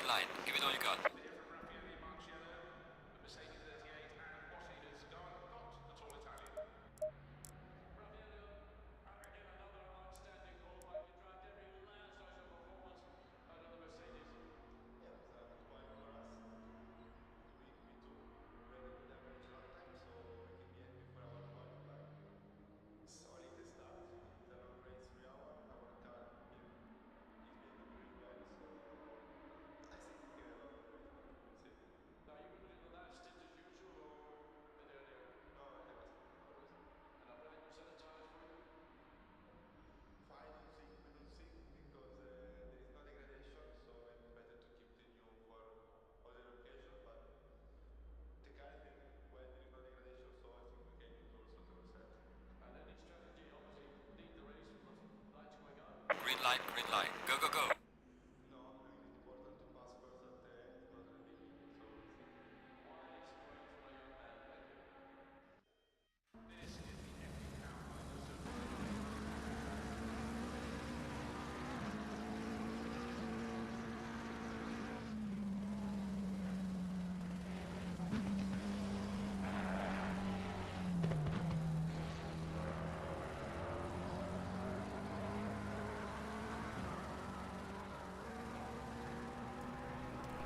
green light. Give it all you got. Green light. Go, go, go.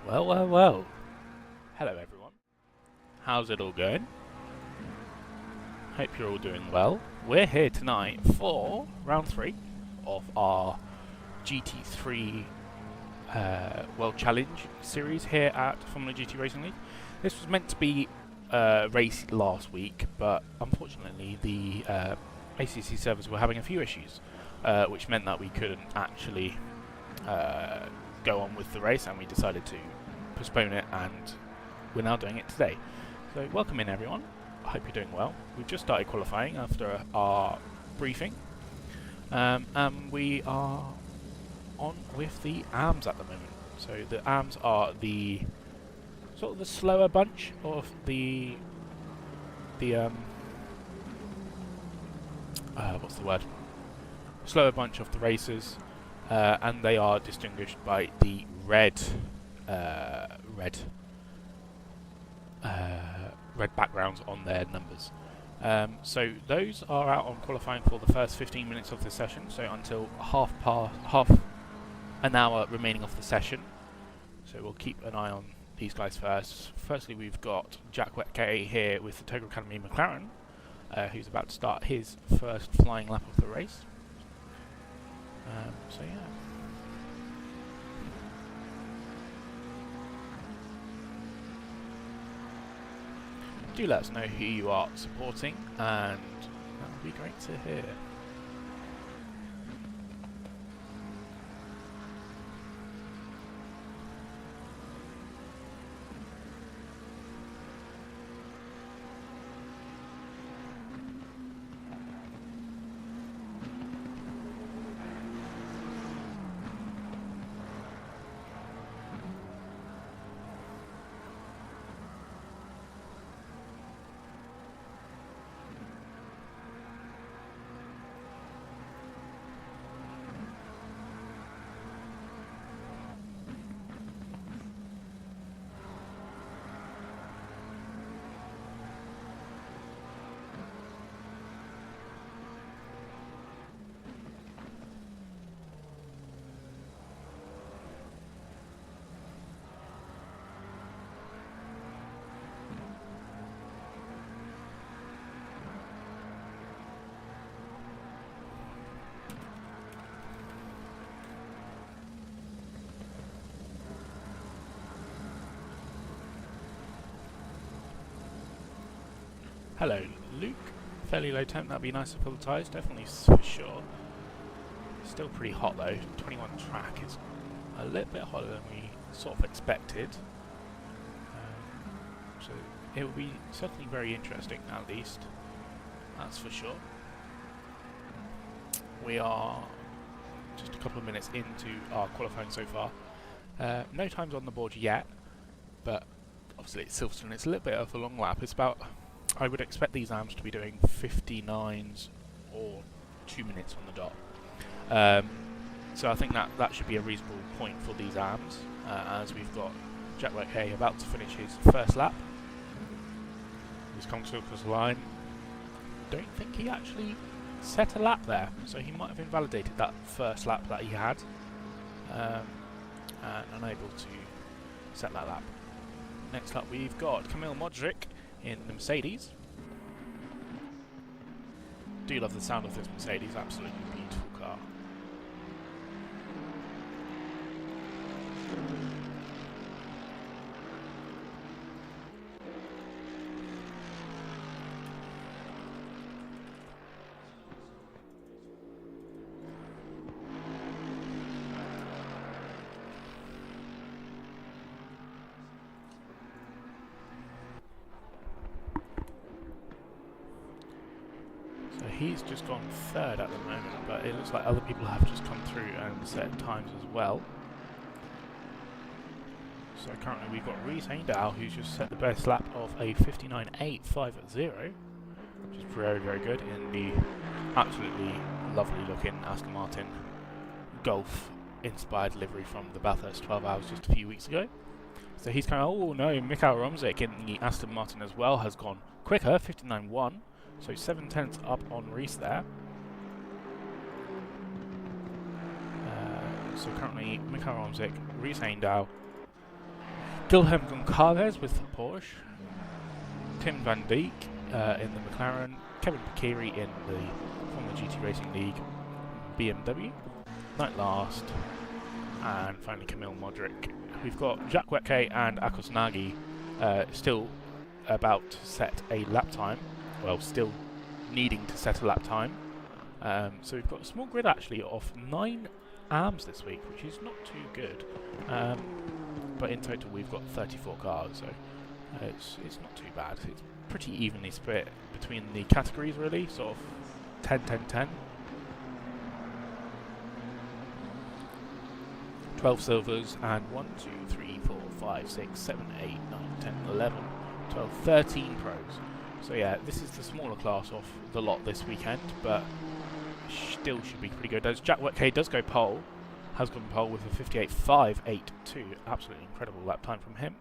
Well, well, well. Hello, everyone. How's it all going? Hope you're all doing well. We're here tonight for round 3 of our GT3 World Challenge series here at Formula GT Racing League. This was meant to be a race last week, but unfortunately the ACC servers were having a few issues, which meant that we couldn't actually go on with the race, and we decided to postpone it, and we're now doing it today. So welcome in, everyone. I hope you're doing well. We've just started qualifying after our briefing, and we are on with the ARMS at the moment. So the ARMS are the sort of the slower bunch of the what's the word? Slower bunch of the racers. And they are distinguished by the red backgrounds on their numbers. So those are out on qualifying for the first 15 minutes of the session. So until half an hour remaining of the session. So we'll keep an eye on these guys first. Firstly, we've got Jack Wetke here with the Togo Academy McLaren, who's about to start his first flying lap of the race. So yeah. Do let us know who you are supporting, and that would be great to hear. Hello, Luke. Fairly low temp, that'd be nice to pull the tyres, definitely for sure. Still pretty hot though. 21 track is a little bit hotter than we sort of expected. So it will be certainly very interesting, at least. That's for sure. We are just a couple of minutes into our qualifying so far. No times on the board yet, but obviously it's Silverstone. It's a little bit of a long lap. It's about, I would expect these AMs to be doing 59s or 2 minutes on the dot. So I think that should be a reasonable point for these AMs, as we've got Jack Hay about to finish his first lap. He's come to across the line. Don't think he actually set a lap there, so he might have invalidated that first lap that he had, and unable to set that lap. Next up we've got Kamil Modric in the Mercedes. Do love the sound of this Mercedes, absolutely beautiful car. So he's just gone third at the moment, but it looks like other people have just come through and set times as well. So currently we've got Reese Haindow, who's just set the best lap of a 59.850, which is very, very good in the absolutely lovely looking Aston Martin Golf inspired livery from the Bathurst 12 Hours just a few weeks ago. So he's kind of, oh no, Mikael Romzik in the Aston Martin as well has gone quicker, 59.1. So 7/10 up on Reese there. So currently Mikael Romzik, Reese Haindow, Guilherme Goncalves with the Porsche, Tim van Dijk in the McLaren, Kevin Pikiri in the from the GT Racing League BMW, Knight last, and finally Kamil Modric. We've got Jack Wetke and Akos Nagy still about to set a lap time. Well, still needing to set a lap time. So we've got a small grid actually of 9 AMs this week, which is not too good. But in total we've got 34 cars, so it's not too bad. It's pretty evenly split between the categories really, sort of 10-10-10. 12 silvers and 1, 2, 3, 4, 5, 6, 7, 8, 9, 10, 11, 12, 13 pros. So yeah, this is the smaller class of the lot this weekend, but still should be pretty good. As Jack Wetke does go pole, has gone pole with a 58.582, absolutely incredible lap time from him.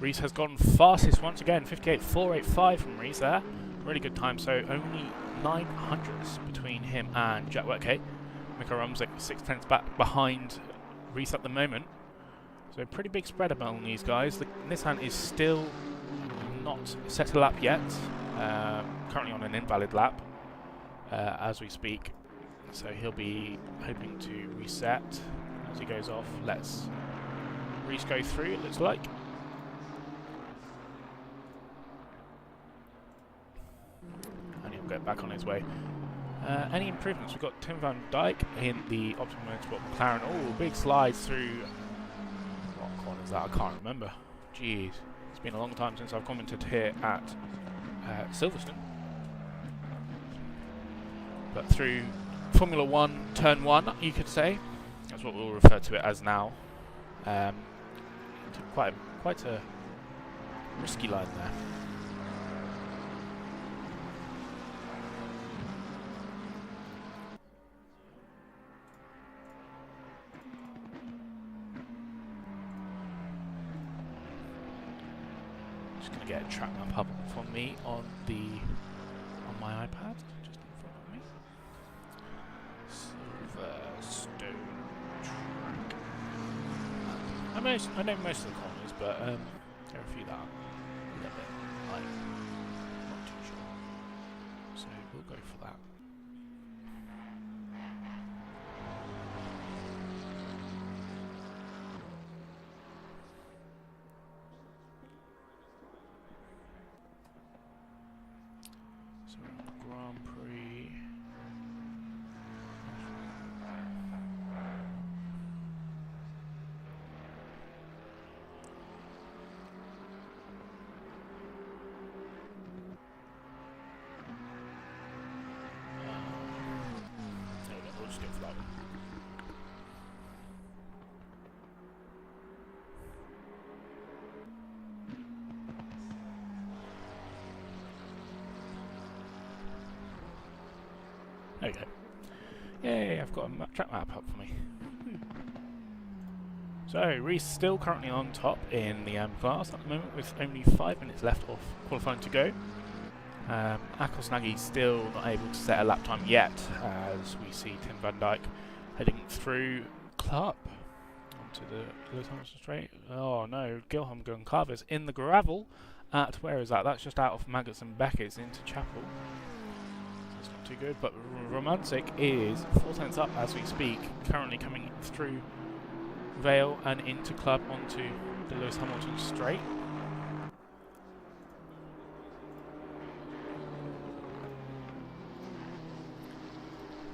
Reese has gone fastest once again, 58.485 from Reese there. Really good time, so only 900ths between him and Jack Wetke. Mikael Romzik 6/10 back behind Reese at the moment. So pretty big spread among these guys. The Nissan is still not set a lap yet. Currently on an invalid lap as we speak. So he'll be hoping to reset as he goes off. Let's Reese go through, it looks like. Get back on his way. Any improvements? We've got Tim van Dijk in the Optimum Motorsport McLaren. Oh, big slides through. What corner is that? I can't remember. Jeez, it's been a long time since I've commented here at Silverstone. But through Formula 1 Turn 1, you could say. That's what we'll refer to it as now. Quite a risky line there. Going to get a track map up for me on my iPad, just in front of me. Silverstone track. I know most of the corners, but there are a few that I'm a little bit like not too sure. So we'll go for that. So we're on the Grand Prix. We'll just get flat. There we go. Yay, I've got a track map up for me. So, Reese still currently on top in the AM class at the moment with only 5 minutes left of qualifying to go. Akosnagi still not able to set a lap time yet as we see Tim van Dijk heading through Clark onto the Lewis Hamilton straight. Oh no, Gilham Goncalves in the gravel at, where is that? That's just out of Maggots and Beckett's into Chapel. It's not too good, but Romantic is 4 tenths up as we speak, currently coming through Vale and into Club onto the Lewis Hamilton straight.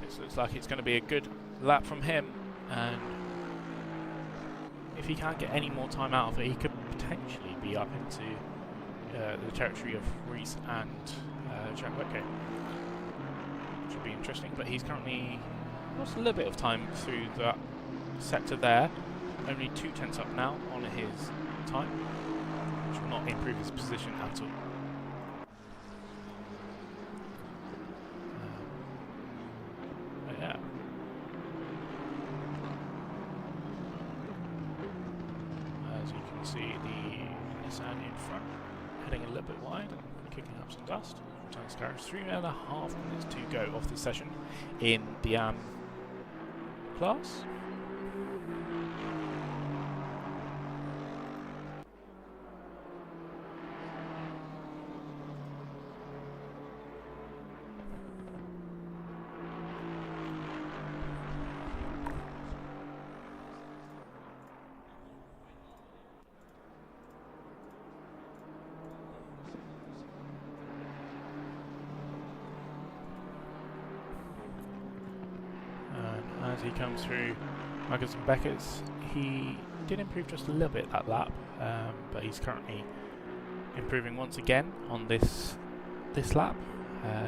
This looks like it's going to be a good lap from him, and if he can't get any more time out of it, he could potentially be up into the territory of Reese and Jack Whitcomb, which would be interesting. But he's currently lost a little bit of time through that sector there, only 2 tenths up now on his time, which will not improve his position at all. Yeah. As you can see, the Nissan in front heading a little bit wide and kicking up some dust. Returns carriage, 3.5 minutes to go of the session in the class. As he comes through Maggots and Beckett's, he did improve just a little bit that lap, but he's currently improving once again on this lap.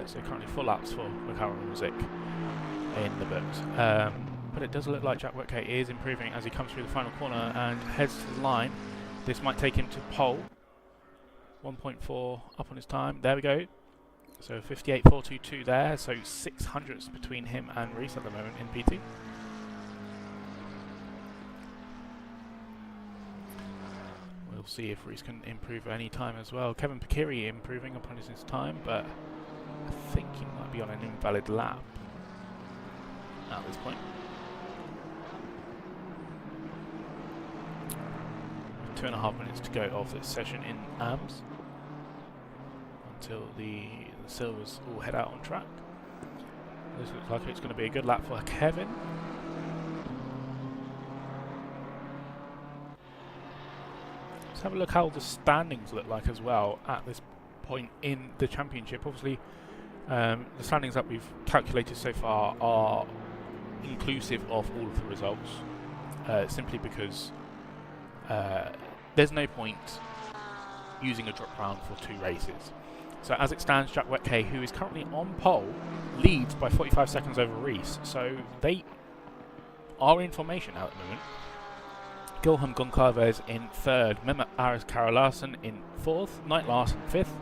So currently 4 laps for Mikhail Romantic in the books. But it does look like Jack Whitcomb is improving as he comes through the final corner and heads to the line. This might take him to pole. 1.4 up on his time. There we go. So 58.422 there, so 600ths between him and Reese at the moment in PT. We'll see if Reese can improve any time as well. Kevin Pikiri improving upon his time, but I think he might be on an invalid lap at this point. 2.5 minutes to go of this session in AMS until the Silvers all head out on track. This looks like it's going to be a good lap for Kevin. Let's have a look how the standings look like as well at this point in the championship. Obviously, the standings that we've calculated so far are inclusive of all of the results, simply because there's no point using a drop round for 2 races. So as it stands, Jack Whitcomb, who is currently on pole, leads by 45 seconds over Reese. So they are in formation at the moment. Gilham Goncalves in 3rd, Mehmet Aris Karalarson in 4th, Knight Larson 5th,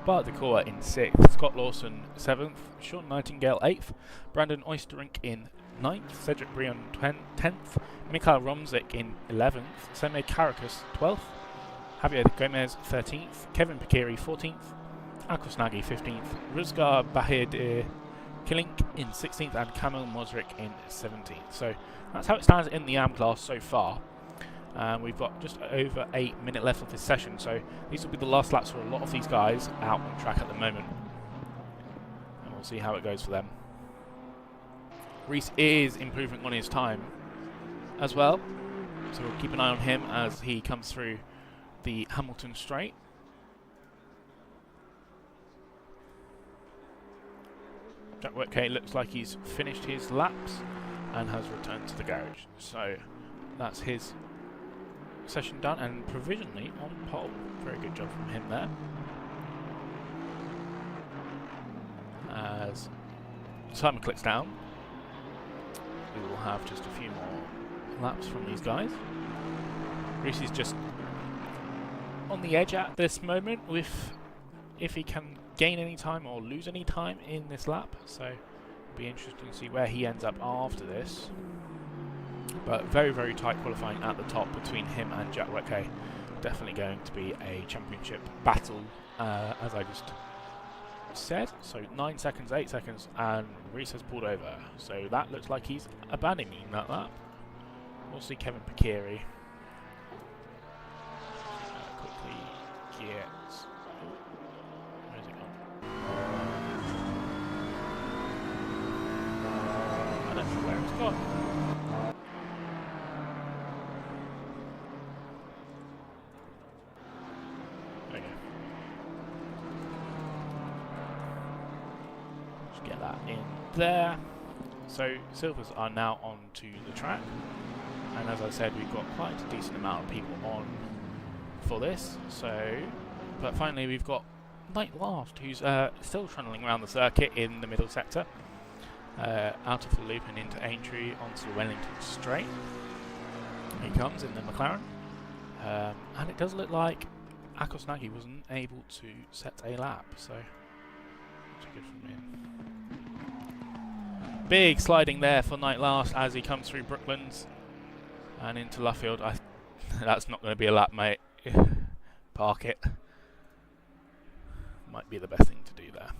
Bart Decoa in 6th, Scott Lawson 7th, Sean Nightingale 8th, Brandon Oysterink in 9th, Cedric Brion 10th, Mikhail Romzik in 11th, Seme Karakas 12th, Javier Gomez 13th, Kevin Pikiri 14th, Akosnagi 15th, Ruzgar Bahir Kilink in 16th, and Kamil Mosrik in 17th. So that's how it stands in the AM class so far. We've got just over 8 minutes left of this session, so these will be the last laps for a lot of these guys out on track at the moment. And we'll see how it goes for them. Reese is improving on his time as well, so we'll keep an eye on him as he comes through the Hamilton straight. Jack Whitcay looks like he's finished his laps and has returned to the garage. So that's his session done and provisionally on pole. Very good job from him there. As timer clicks down, we will have just a few more laps from these guys. Reese is just on the edge at this moment with if he can gain any time or lose any time in this lap, so it'll be interesting to see where he ends up after this. But very, very tight qualifying at the top between him and Jack Whitcay. Definitely going to be a championship battle, as I just said. So 9 seconds, 8 seconds, and Reese has pulled over. So that looks like he's abandoning that lap. We'll see Kevin Picchieri quickly gets... Where's it gone? I don't know where it's gone. There you go. Just get that in there. So Silvers are now onto the track. And as I said, we've got quite a decent amount of people on for this. So, but finally we've got Night Last, who's still trundling around the circuit in the middle sector, out of the loop and into Aintree onto the Wellington straight. He comes in the McLaren, and it does look like Akos Nagy wasn't able to set a lap. So, that's good from him. Big sliding there for Night Last as he comes through Brooklands and into Luffield. That's not going to be a lap, mate. Park it. Might be the best thing to do there.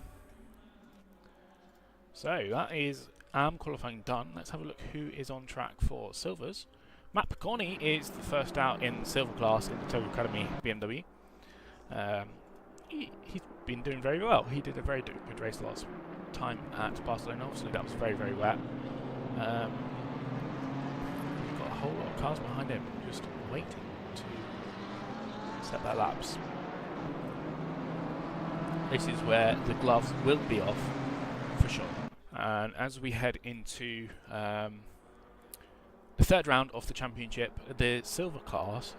So that is qualifying done. Let's have a look who is on track for Silvers. Matt Picconi is the first out in the silver class in the Togo Academy BMW. He's been doing very well. He did a very good race last time at Barcelona. Obviously that was very, very wet. Got a whole lot of cars behind him just waiting to set their laps. This is where the gloves will be off for sure. And as we head into the third round of the championship, the silver class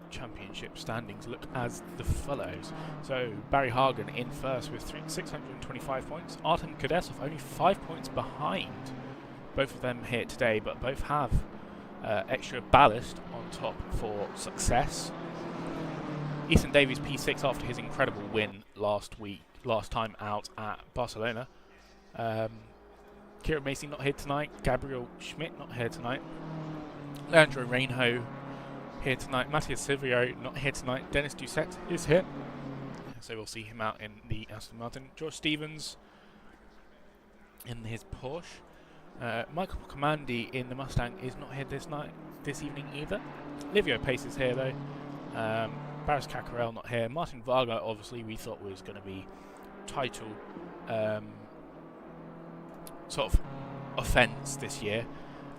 championship standings look as the follows. So Barry Hagen in first with 625 points. Artem Kudesov only 5 points behind. Both of them here today, but both have extra ballast on top for success. Ethan Davies P6 after his incredible win last time out at Barcelona. Kieran Macy not here tonight. Gabriel Schmidt not here tonight. Leandro Reinho here tonight. Matthias Silvio not here tonight. Dennis Doucette is here, so we'll see him out in the Aston Martin. George Stevens in his Porsche. Michael Commandi in the Mustang is not here this evening either. Livio Pace is here though. Barris Caccarel not here. Martin Varga obviously we thought was going to be title sort of offence this year,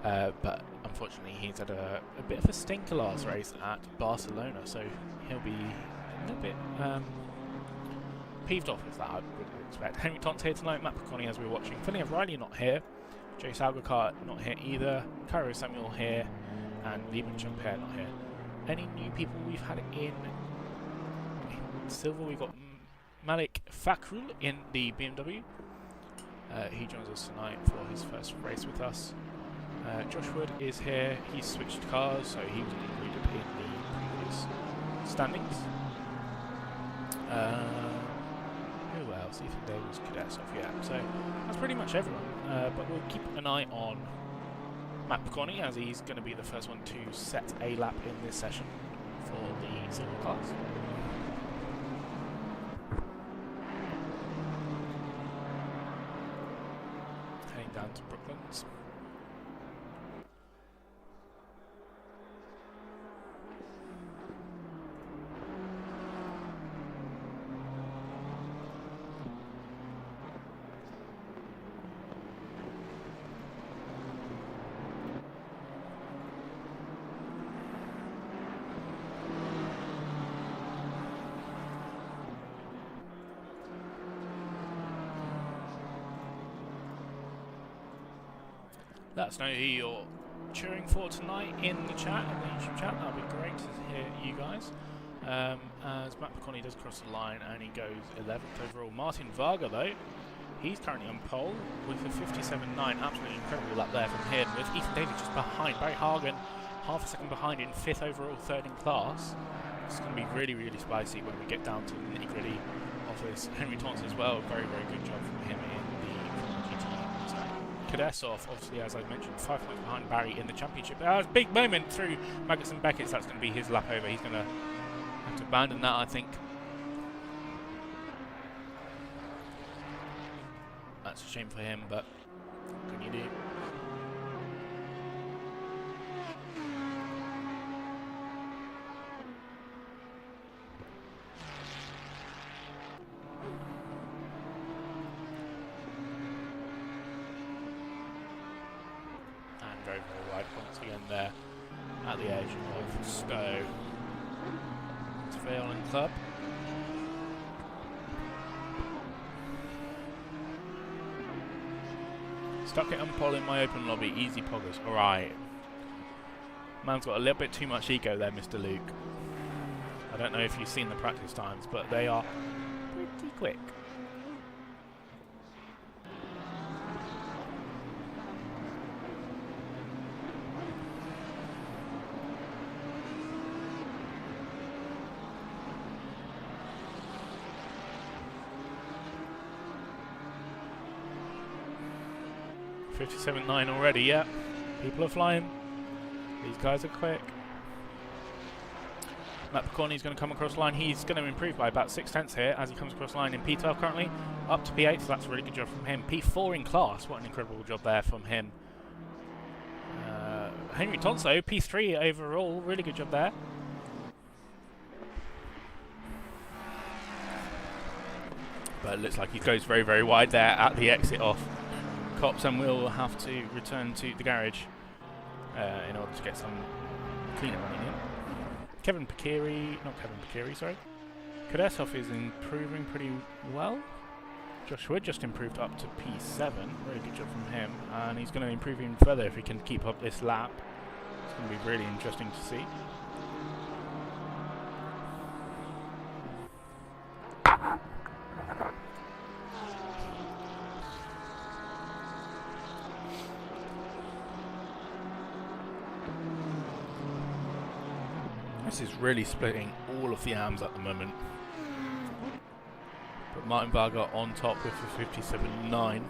but unfortunately he's had a bit of a stinker last race at Barcelona, so he'll be a little bit peeved off with that, I would expect. Henry Tont's here tonight. Matt Picconi as we're watching. Finley O'Reilly not here. Jay Salgakart not here either. Cairo Samuel here, and Lieben Champere not here. Any new people we've had in silver? We've got Malik Fakrul in the BMW. He joins us tonight for his first race with us. Josh Wood is here. He's switched cars, so he was included in the previous standings. Who else? Ethan Davis, Kudesov, yeah. So that's pretty much everyone. But we'll keep an eye on Matt Picconi as he's going to be the first one to set a lap in this session for the silver class. Heading down to Brooklands. Let us know who you're cheering for tonight in the chat, in the YouTube chat. That would be great to hear you guys. As Matt McConney does cross the line and he goes 11th overall. Martin Varga, though, he's currently on pole with a 57.9. Absolutely incredible lap there from him, with Ethan Davis just behind. Barry Hagen half a second behind in 5th overall, 3rd in class. It's going to be really, really spicy when we get down to the nitty-gritty of this. Henry Thompson as well, very, very good job from him in the GT3. Kadesov, obviously, as I mentioned, 5 points behind Barry in the championship. Big moment through Magnussen Beckett. That's going to be his lap over. He's going to have to abandon that, I think. That's a shame for him, but what can you do? And very, very wide once again there at the edge of Stowe. It's Vale Club. Stuck it on pole in my open lobby, easy poggers. Alright. Man's got a little bit too much ego there, Mr. Luke. I don't know if you've seen the practice times, but they are pretty quick. .57.9 already, yeah. People are flying. These guys are quick. Matt Picorni's going to come across line. He's going to improve by about 6/10 here as he comes across line in P12 currently. Up to P8, so that's a really good job from him. P4 in class, what an incredible job there from him. Henry Tonso, P3 overall, really good job there. But it looks like he goes very, very wide there at the exit off Cops, and we'll have to return to the garage in order to get some cleaner running in. Sorry. Kadesov is improving pretty well. Josh Wood just improved up to P7. Very good job from him. And he's going to improve even further if he can keep up this lap. It's going to be really interesting to see. This is really splitting all of the arms at the moment. But Martin Varga on top with a 57.9.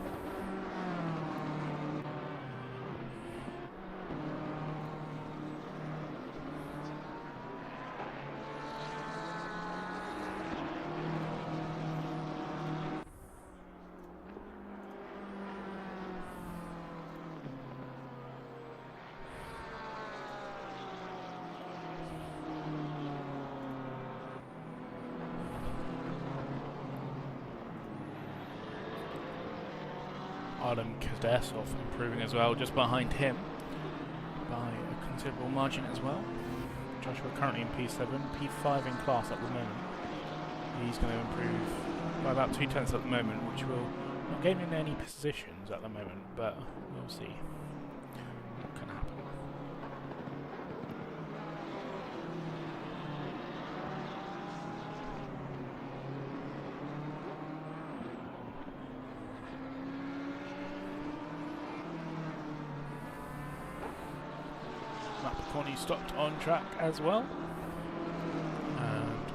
Adam Kadesov improving as well, just behind him by a considerable margin as well. Joshua currently in P7, P5 in class at the moment. He's going to improve by about 2/10 at the moment, which will not gain him any positions at the moment, but we'll see what can happen. Corny stopped on track as well, and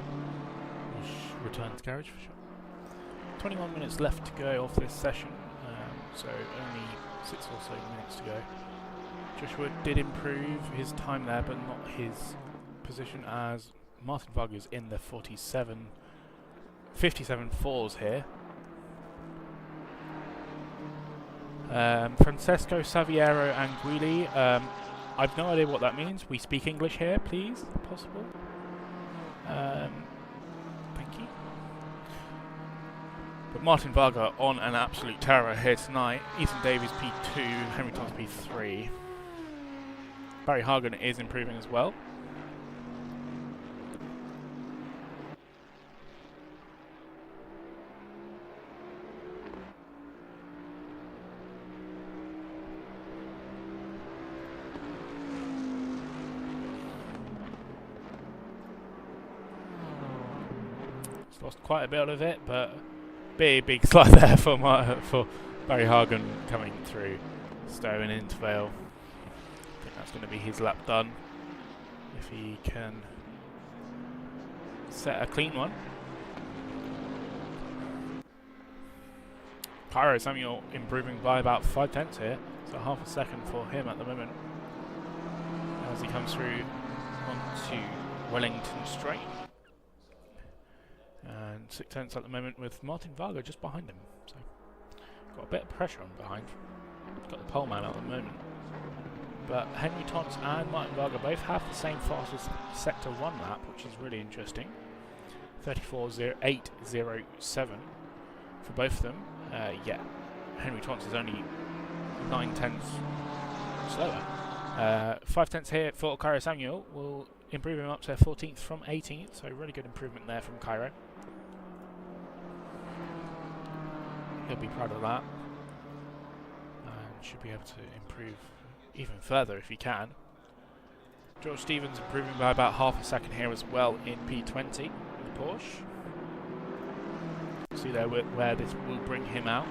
we'll return to garage for sure. 21 minutes left to go off this session, so only 6 or so minutes to go. Joshua did improve his time there, but not his position, as Martin Varga's in the 57.4s here. Francesco Saviero Anguili. I've no idea what that means. We speak English here, please, if possible. Thank you. But Martin Varga on an absolute terror here tonight. Ethan Davies P2, Henry Thomas P3. Barry Hagen is improving as well. lost quite a bit of it, but big slide there for Barry Hagen coming through Stowe and into Vale. I think that's going to be his lap done if he can set a clean one. Cairo Samuel improving by about 5/10 here, so half a second for him at the moment as he comes through onto Wellington Straight. And 6/10 at the moment with Martin Varga just behind him, so got a bit of pressure on behind. Got the pole man at the moment, but Henry Tons and Martin Varga both have the same fastest sector 1 lap, which is really interesting. 34.0807 for both of them. Yeah, Henry Tons is only 9/10 slower. 5/10 here for Cairo Samuel will improve him up to 14th from 18th, so really good improvement there from Cairo. He'll be proud of that and should be able to improve even further if he can. George Stevens improving by about half a second here as well in P20 in the Porsche. See there where this will bring him out.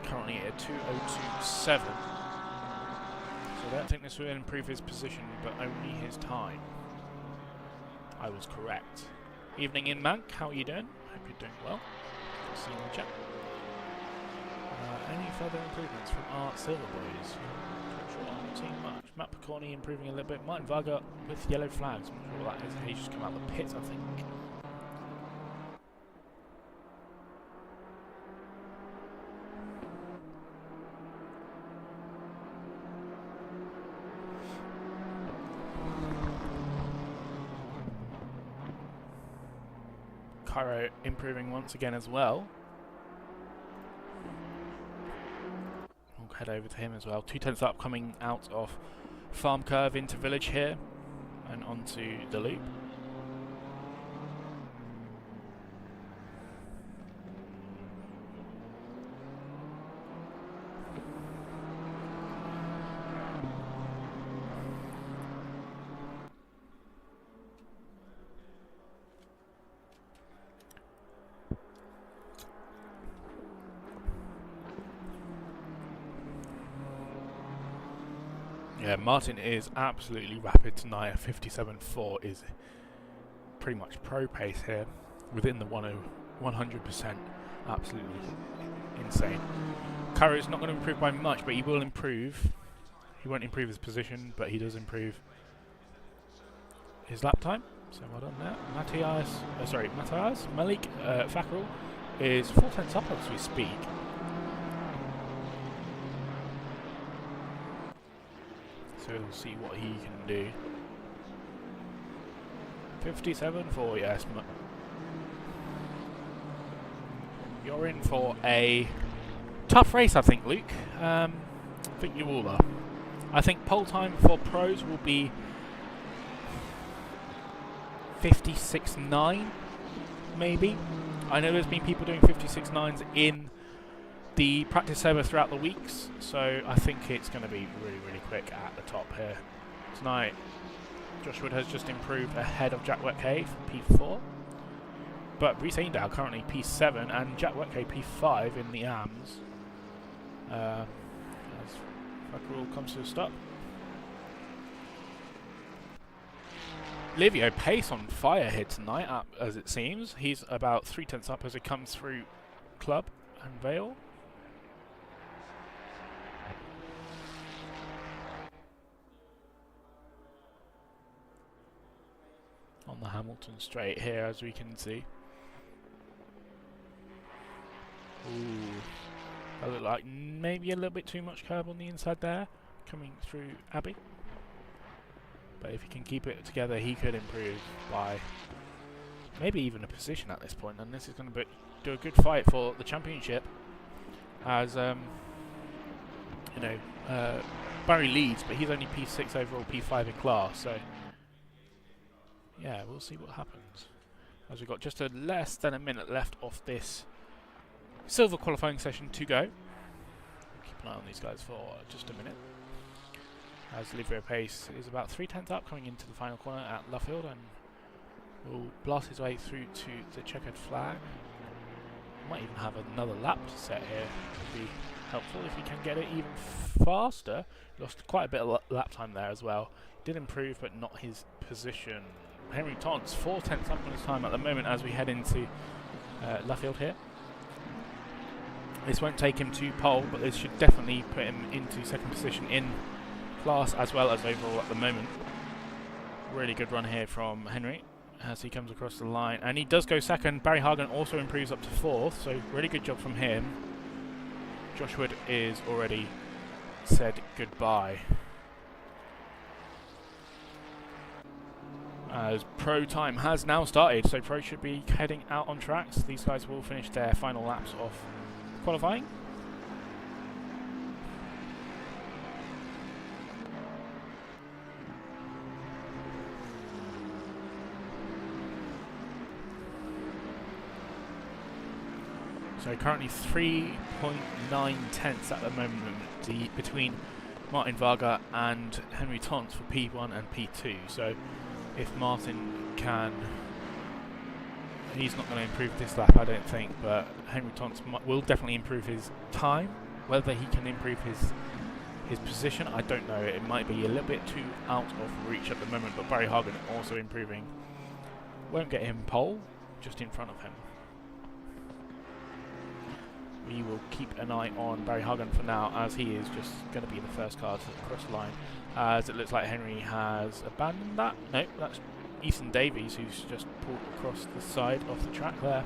Currently at 2:02.7. So I don't think this will improve his position, but only his time. I was correct. Evening in Mank, how are you doing? Hope you're doing well. See you in the chat. Any further improvements from our Silver Boys? Not sure, not seeing much. Matt Picorni improving a little bit. Martin Varga with yellow flags. I'm not sure what that is. He's just come out of the pit, I think. Cairo improving once again as well. We'll head over to him as well. 2/10 up coming out of Farm Curve into Village here and onto the loop. Yeah, Martin is absolutely rapid tonight. 57.4 is pretty much pro pace here, within the 100%. Absolutely insane. Cairo is not going to improve by much, but he will improve. He won't improve his position, but he does improve his lap time. So well done there. Matthias Malik Fakral is 4/10 up as we speak. So we'll see what he can do. 57.4, yes. You're in for a tough race, I think, Luke. I think you all are. I think pole time for pros will be 56.9, maybe. I know there's been people doing 56.9s in the practice server throughout the weeks, so I think it's going to be really quick at the top here. Tonight, Josh Wood has just improved ahead of Jack Wetke for P4, but Reece Aindow currently P7 and Jack Wetke P5 in the AMs. As Fackerall comes to a stop. Livio pace on fire here tonight, as it seems. He's about 3/10 up as it comes through Club and Vale. On the Hamilton straight here, as we can see. Ooh, that looked like maybe a little bit too much curb on the inside there, coming through Abbey. But if he can keep it together, he could improve by maybe even a position at this point. And this is going to do a good fight for the championship, as Barry leads, but he's only P6 overall, P5 in class. So yeah, we'll see what happens. As we've got just less than a minute left of this silver qualifying session to go. Keep an eye on these guys for just a minute. As Livio pace is about 3/10 up, coming into the final corner at Luffield, and will blast his way through to the checkered flag. Might even have another lap to set here. Would be helpful if he can get it even faster. Lost quite a bit of lap time there as well. Did improve, but not his position. Henry Tons 4/10 up on his time at the moment as we head into Luffield here. This won't take him to pole, but this should definitely put him into second position in class as well as overall at the moment. Really good run here from Henry as he comes across the line, and he does go second. Barry Hagen also improves up to fourth, so really good job from him. Josh Wood is already said goodbye. As Pro time has now started, so Pro should be heading out on tracks. These guys will finish their final laps of qualifying. So currently 3.9 tenths at the moment between Martin Varga and Henry Tons for P1 and P2. So if Martin can, he's not going to improve this lap, I don't think, but Henry Tons will definitely improve his time. Whether he can improve his position, I don't know. It might be a little bit too out of reach at the moment, but Barry Hagen also improving. Won't get him pole, just in front of him. We will keep an eye on Barry Hagen for now, as he is just going to be the first car to cross the line. As it looks like Henry has abandoned that. No, that's Ethan Davies who's just pulled across the side of the track there.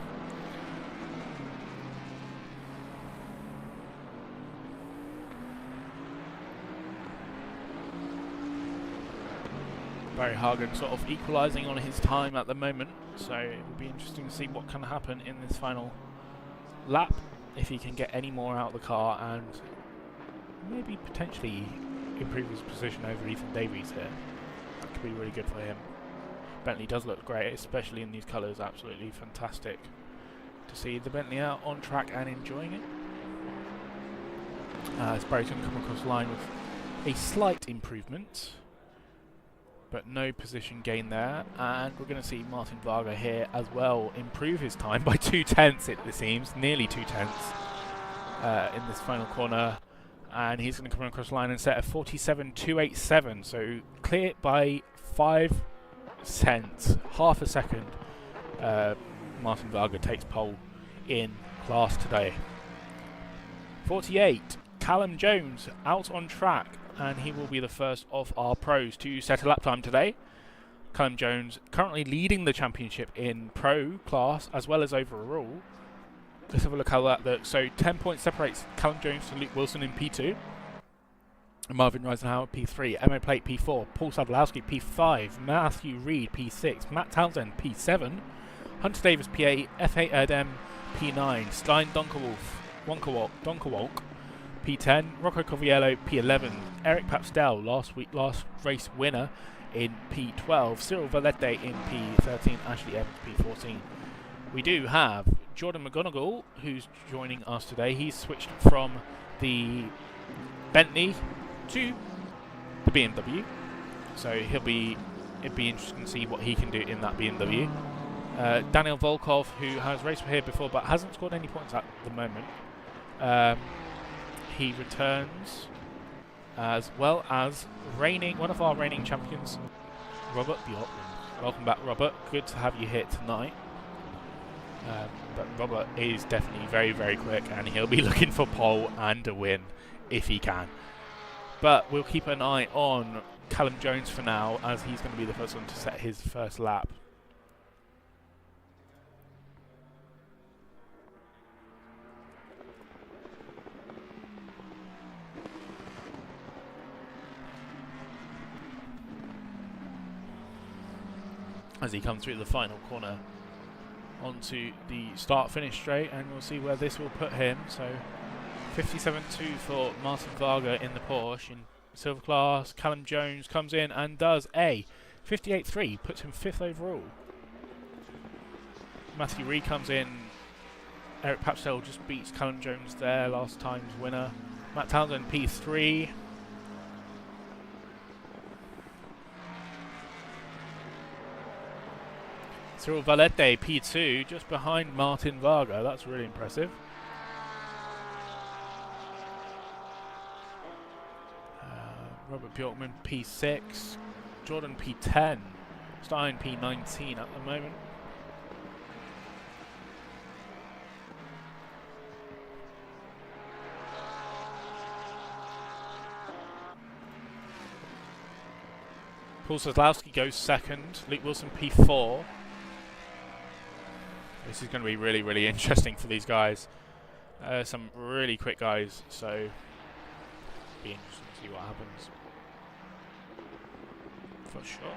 Barry Hagen sort of equalising on his time at the moment, so it will be interesting to see what can happen in this final lap. If he can get any more out of the car and maybe potentially improve his position over Ethan Davies here. That could be really good for him. Bentley does look great, especially in these colours. Absolutely fantastic to see the Bentley out on track and enjoying it. As Barry's going to come across the line with a slight improvement, but no position gain there, and we're going to see Martin Varga here as well improve his time by 2 tenths, it seems, nearly 2 tenths in this final corner, and he's going to come across the line and set a 47.287, so clear by 5 cents, half a second. Martin Varga takes pole in class today. 48, Callum Jones out on track, and he will be the first of our pros to set a lap time today. Callum Jones currently leading the championship in pro class as well as overall. Let's have a look how that looks. So 10 points separates Callum Jones to Luke Wilson in P2. Marvin Reisenhauer P3, Emma Plate P4, Paul Sadlowski P5, Matthew Reed P6, Matt Townsend P7, Hunter Davis P8, F8 Erdem P9, Stein Donkerwalk P10, Rocco Coviello P11, Eric Papstel, last race winner in P12, Cyril Valette in P13, Ashley Evans P14. We do have Jordan McGonigal, who's joining us today. He's switched from the Bentley to the BMW, so it'd be interesting to see what he can do in that BMW. Daniel Volkov, who has raced here before but hasn't scored any points at the moment. He returns, as well as one of our reigning champions, Robert Bjorkman. Welcome back, Robert. Good to have you here tonight. But Robert is definitely very, very quick, and he'll be looking for pole and a win if he can. But we'll keep an eye on Callum Jones for now, as he's going to be the first one to set his first lap. As he comes through the final corner onto the start-finish straight, and we'll see where this will put him. So 57.2 for Martin Varga in the Porsche in silver class. Callum Jones comes in and does a 58.3, puts him 5th overall. Matthew Reed comes in. Eric Papstel just beats Callum Jones there, last time's winner. Matt Townsend P3. Cyril Valente, P2, just behind Martin Varga. That's really impressive. Robert Bjorkman, P6. Jordan, P10. Stein, P19 at the moment. Paul Sosłowski goes second. Luke Wilson, P4. This is going to be really, really interesting for these guys. Some really quick guys, so be interesting to see what happens. For sure.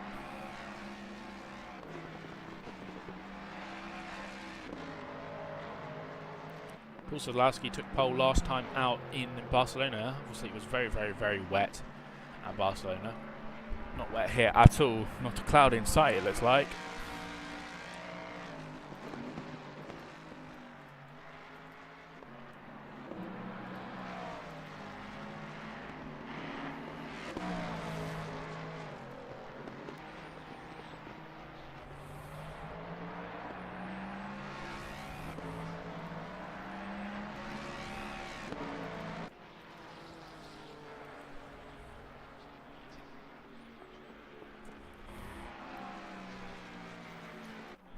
Paul Sosłowski took pole last time out in Barcelona. Obviously, it was very, very, very wet at Barcelona. Not wet here at all. Not a cloud in sight, it looks like.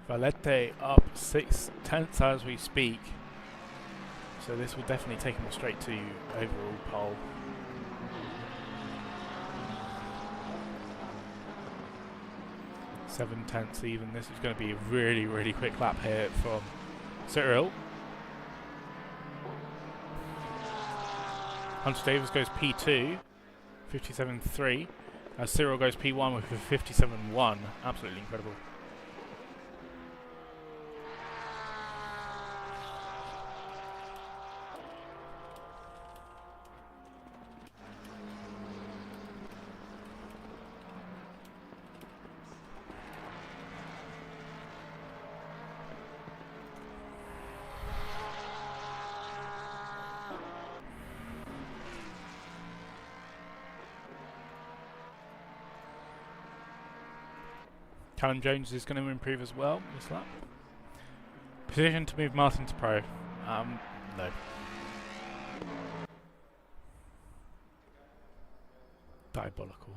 Valente up 6/10 as we speak. So this will definitely take him straight to overall pole. Seven tenths even. This is going to be a really, really quick lap here from Cyril. Hunter Davis goes P2, 57.3. As Cyril goes P1 with a 57.1. Absolutely incredible. Callum Jones is going to improve as well this lap. Position to move Martin to pro. No. Diabolical.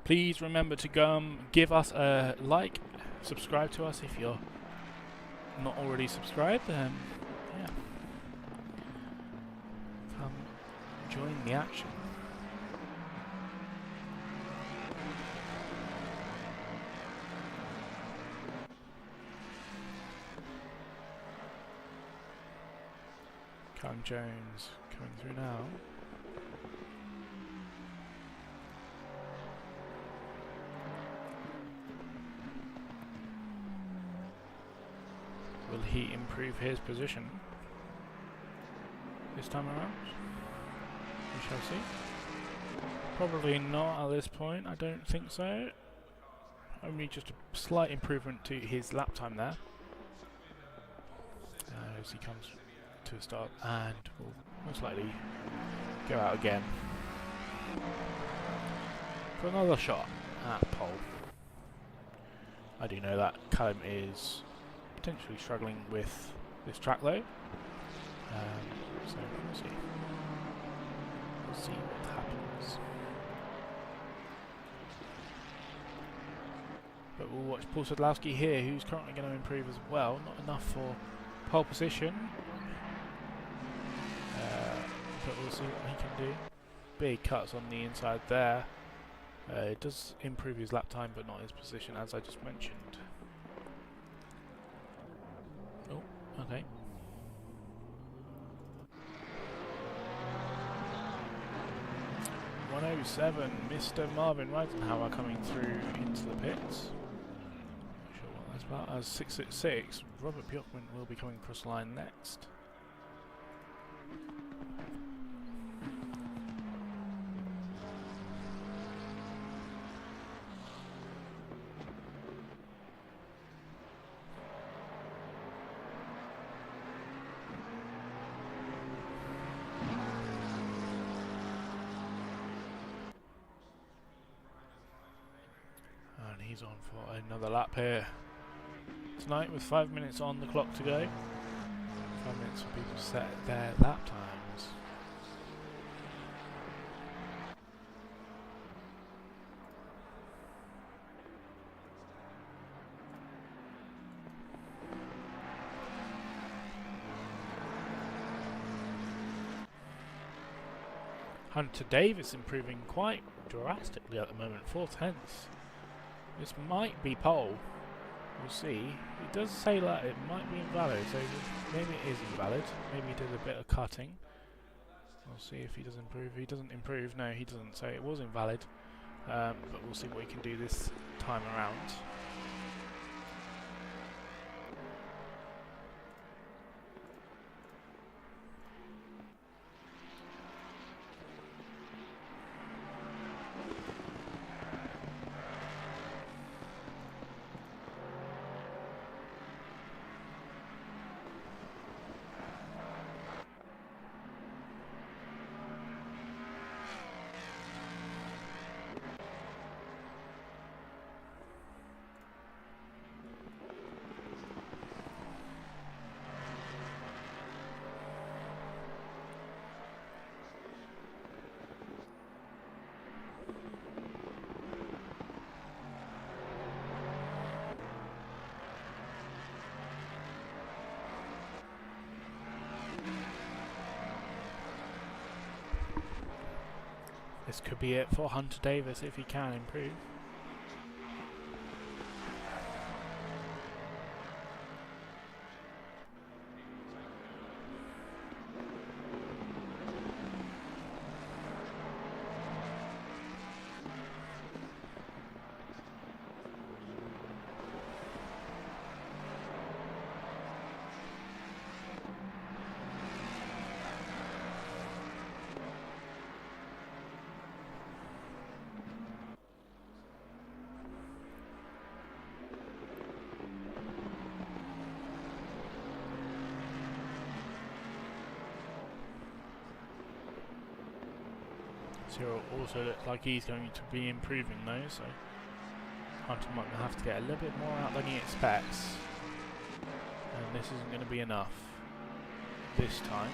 Please remember to give us a like, subscribe to us if you're not already subscribed. Yeah. Join the action. Callum Jones coming through now. Will he improve his position this time around? We shall see. Probably not at this point, I don't think so. Only just a slight improvement to his lap time there. As he comes to a stop and will most likely go out again for another shot at pole. I do know that Callum is potentially struggling with this track though. So we'll see. We'll see what happens. But we'll watch Paul Sadlowski here, who's currently going to improve as well. Not enough for pole position. But we'll see what he can do. Big cuts on the inside there. It does improve his lap time, but not his position, as I just mentioned. Oh, okay. .107, Mr. Marvin Reisenhauer coming through into the pits. Not sure what that's about. As 6 Robert Bjorkman will be coming across the line next. he's on for another lap here tonight with 5 minutes on the clock to go. 5 minutes for people to set their lap times. Hunter Davis improving quite drastically at the moment, 4/10. This might be pole. We'll see. It does say that it might be invalid, so maybe it is invalid. Maybe he did a bit of cutting. We'll see if he does improve. He doesn't improve. No, he doesn't. So it was invalid. But we'll see what he can do this time around. This could be it for Hunter Davis if he can improve. Cyril also looks like he's going to be improving though, so Hunter might have to get a little bit more out than he expects. And this isn't going to be enough this time.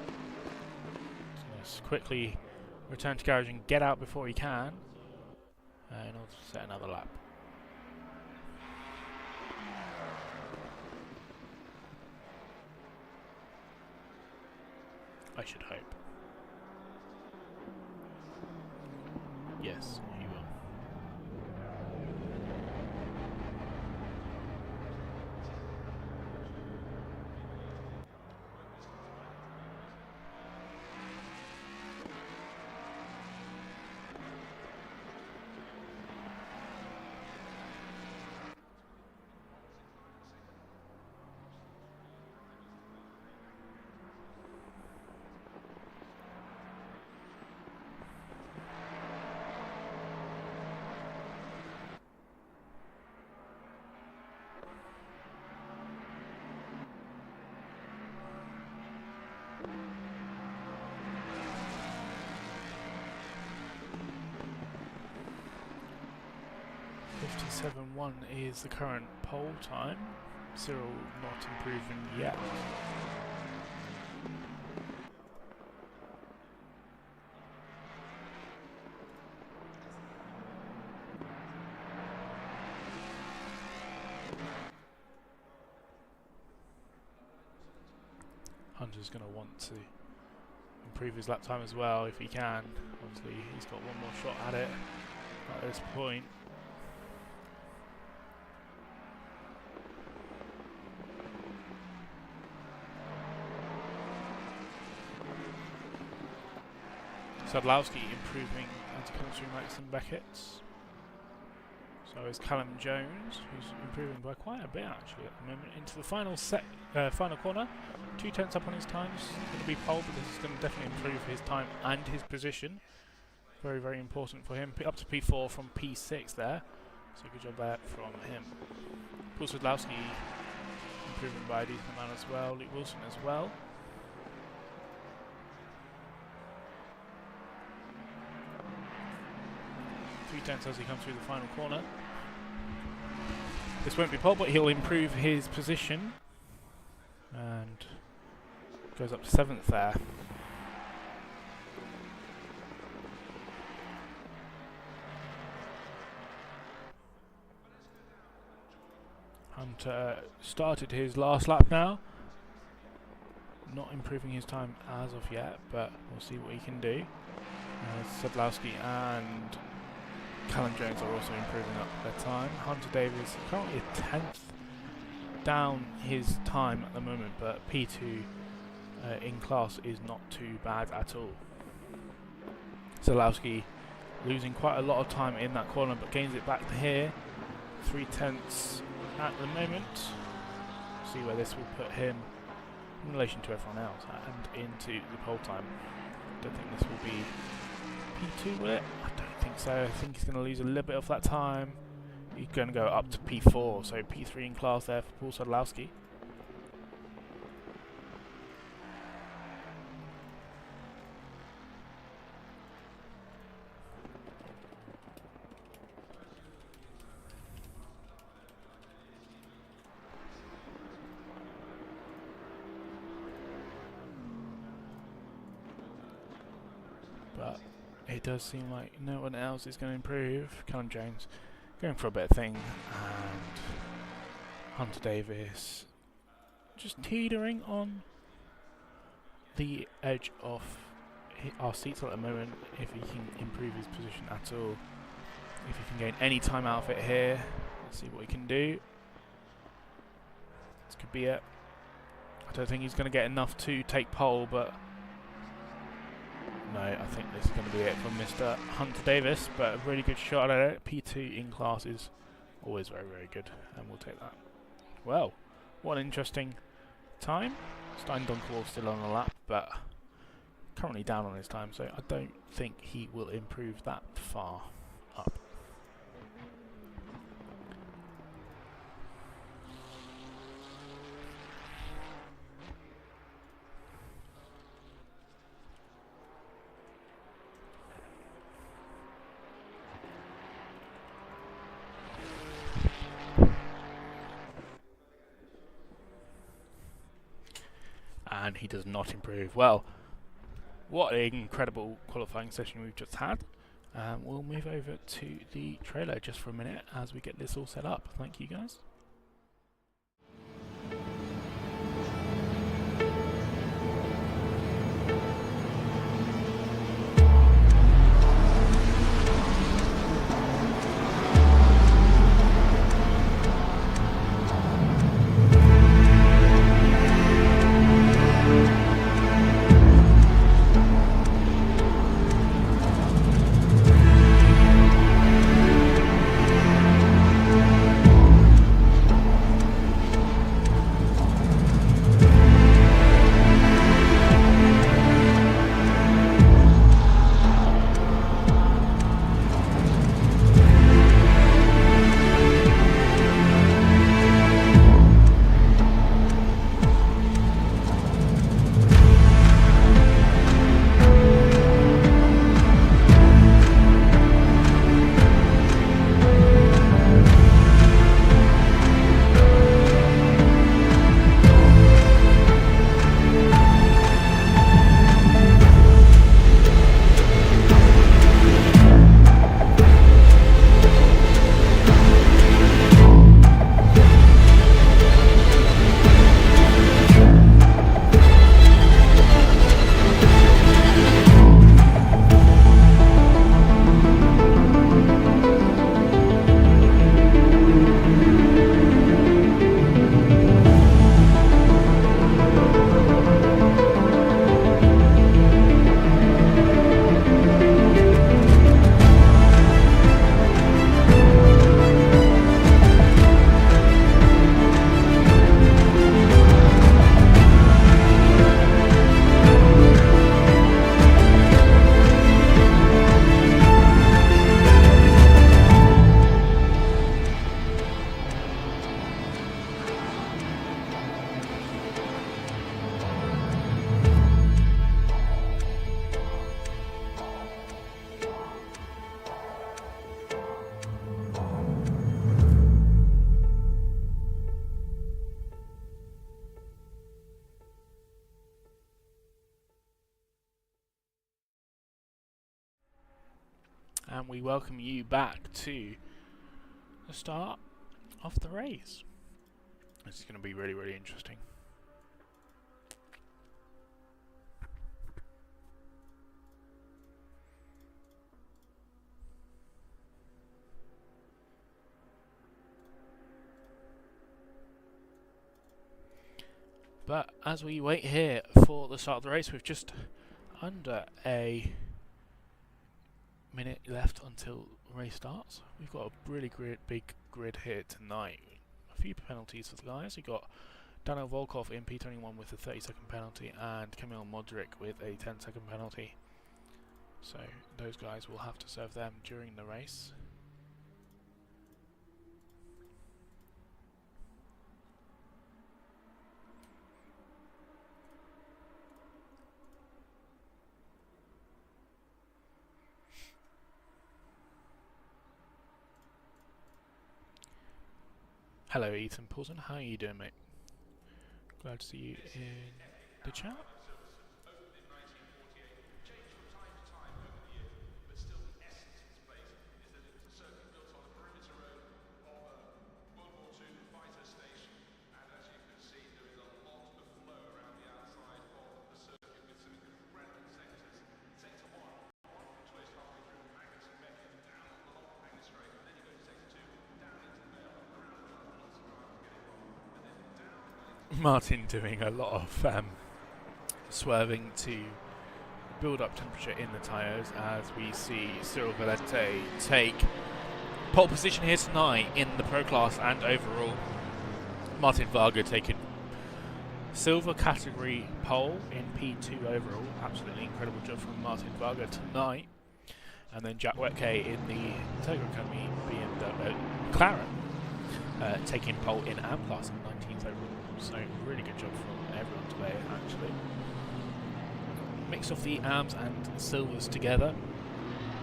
So let's quickly return to garage and get out before he can in order to set another lap. I should hope. Yes, he will. .57.1 is the current pole time. Cyril not improving yet. Hunter's going to want to improve his lap time as well if he can. Obviously he's got one more shot at it at this point. Sadlowski improving as he comes through Maxim Beckett. So is Callum Jones, who's improving by quite a bit actually at the moment. Into the final corner, 2/10 up on his times. It's going to be pole, but this is going to definitely improve his time and his position. Very, very important for him. Up to P4 from P6 there. So good job there from him. Paul Sadlowski improving by a decent amount as well. Luke Wilson as well. 3/10 as he comes through the final corner. This won't be pole, but he'll improve his position. And goes up to 7th there. Hunter started his last lap now. Not improving his time as of yet, but we'll see what he can do. Sadlowski and Callum Jones are also improving up their time. Hunter Davis currently a 10th down his time at the moment, but P2 in class is not too bad at all. Sadlowski losing quite a lot of time in that corner, but gains it back to here. 3/10 at the moment. See where this will put him in relation to everyone else and into the pole time. Don't think this will be P2, will it? I don't think so. I think he's going to lose a little bit of that time. He's going to go up to P4, so P3 in class there for Paul Sadlowski. But it does seem like no one else is going to improve. Callum Jones going for a better thing, and Hunter Davis just teetering on the edge of our seats at the moment. If he can improve his position at all, if he can gain any time out of it here, let's see what he can do. This could be it. I don't think he's going to get enough to take pole, but no, I think this is going to be it from Mr. Hunter Davis, but a really good shot at it. P2 in class is always very, very good, and we'll take that. Well, what an interesting time. Stein Dunkelwald still on the lap, but currently down on his time, so I don't think he will improve that far up. And he does not improve. Well, what an incredible qualifying session we've just had. We'll move over to the trailer just for a minute as we get this all set up. Thank you guys. and we welcome you back to the start of the race. This is going to be really, really interesting. But as we wait here for the start of the race, we've just under a minute left until the race starts. We've got a really big grid here tonight. A few penalties for the guys. We've got Daniel Volkov in P21 with a 30-second penalty and Kamil Modric with a 10-second penalty. So those guys will have to serve them during the race. Hello Ethan Paulson, how are you doing, mate? Glad to see you in the chat. Martin doing a lot of swerving to build up temperature in the tyres as we see Cyril Valente take pole position here tonight in the Pro Class and overall. Martin Varga taking silver category pole in P2 overall. Absolutely incredible job from Martin Varga tonight. And then Jack Wetke in the Tiger Academy BMW McLaren taking pole in AM Class in 19th overall. So really good job from everyone today, actually. Mix of the AMs and silvers together.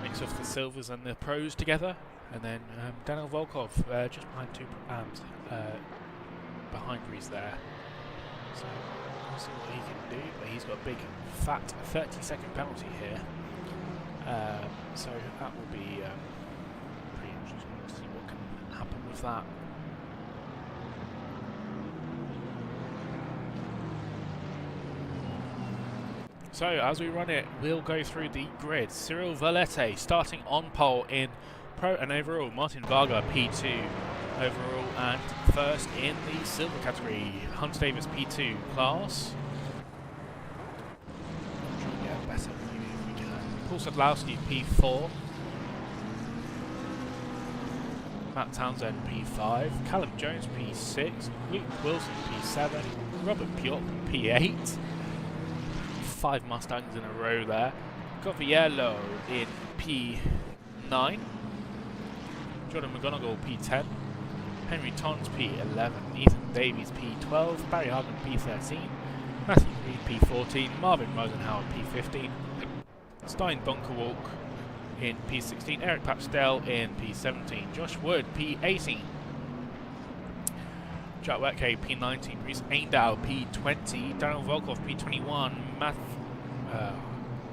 Mix of the silvers and the pros together. And then Daniel Volkov just behind two AMs behind Reese there. So we'll see what he can do. But he's got a big fat 30-second penalty here. So that will be pretty interesting to see what can happen with that. So as we run it, we'll go through the grid. Cyril Valente starting on pole in Pro and overall. Martin Varga P2 overall and first in the silver category. Hunter Davis P2 class. Try and get a better view if we can. Paul Sadlowski P4. Matt Townsend P5. Callum Jones P6. Luke Wilson P7. Robert Pjork P8. 5 Mustangs in a row there. Goviello in P9. Jordan McGonigal P10. Henry Tons P11. Ethan Davies P12. Barry Hargan P13. Matthew Reed P14. Marvin Rosenhauer P15. Stein Bunkerwalk in P16. Eric Papsdale in P17. Josh Wood P18. Jack Wetke P19, Reese Aindow P20, Daniel Volkov P21,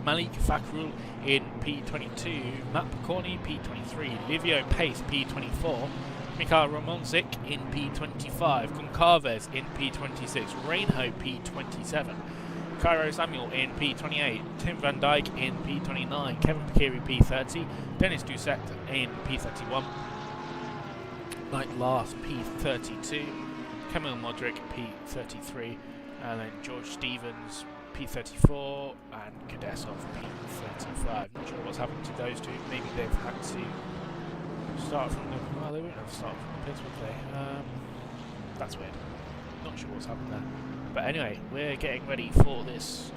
Malik Fakrul in P22, Matt Picorni P23, Livio Pace P24, Mikhail Romanzik in P25, Goncalves in P26, Reinho P27, Cairo Samuel in P28, Tim Van Dijk in P29, Kevin Pikiri P30, Dennis Doucette in P31, Knight Lars P32, Kamil Modric P33, and then George Stevens P34 and Kadesov P35. Not sure what's happened to those two. Maybe they've had to start from the... Well, they won't have to start from the pits, would they? That's weird. Not sure what's happened there. But anyway, we're getting ready for this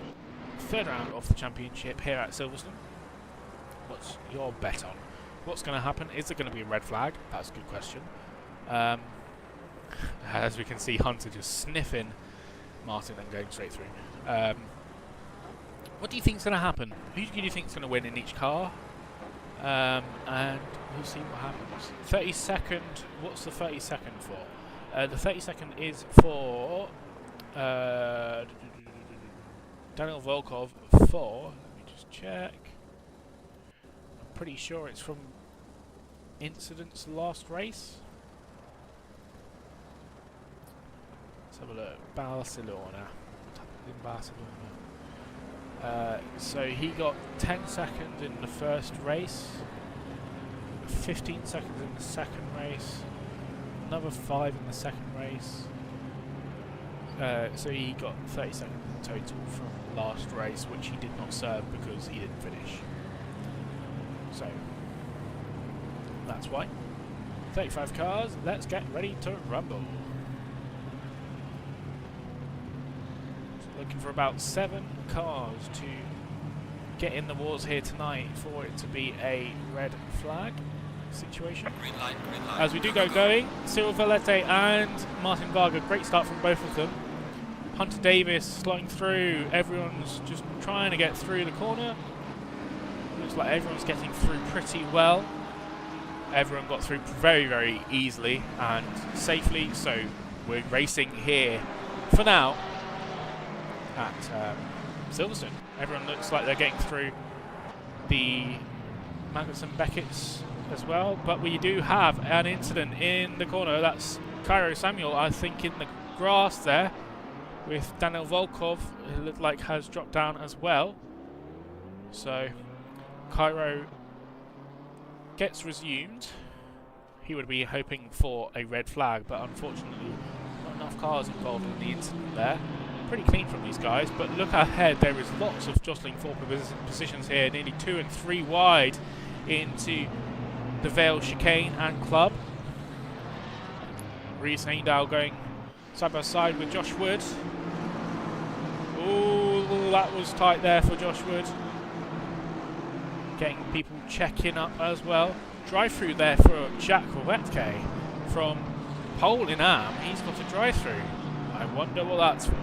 third round of the championship here at Silverstone. What's your bet on? What's going to happen? Is there going to be a red flag? That's a good question. As we can see, Hunter just sniffing Martin and going straight through. What do you think's going to happen? Who do you think's going to win in each car? And we'll see what happens. 30-second. What's the 30-second for? The 30-second is for Daniel Volkov for. Let me just check. pretty sure it's from Incident's last race. Let's have a look. Barcelona. What happened in Barcelona? So he got 10 seconds in the first race, 15 seconds in the second race, another 5 in the second race. So he got 30 seconds in total from the last race, which he did not serve because he didn't finish. So that's why. 35 cars, let's get ready to rumble. Looking for about 7 cars to get in the wars here tonight for it to be a red flag situation. Green light, green light. As we do going, Cyril Valette and Martin Varga, great start from both of them. Hunter Davis slowing through, everyone's just trying to get through the corner. Looks like everyone's getting through pretty well. Everyone got through very, very easily and safely, so we're racing here for now at Silverstone. Everyone looks like they're getting through the Magnussen Beckett's as well, but we do have an incident in the corner. That's Cairo Samuel, I think, in the grass there, with Daniel Volkov, who looked like has dropped down as well. So Cairo gets resumed. He would be hoping for a red flag, but unfortunately not enough cars involved in the incident there. Pretty clean from these guys, but look ahead, there is lots of jostling for positions here, nearly 2 and 3 wide into the Vale chicane and club. Reese Haindow going side by side with Josh Wood. Ooh, that was tight there for Josh Wood. Getting people checking up as well. Drive through there for Jack Wetke from pole in Am. He's got a drive through. I wonder what that's for.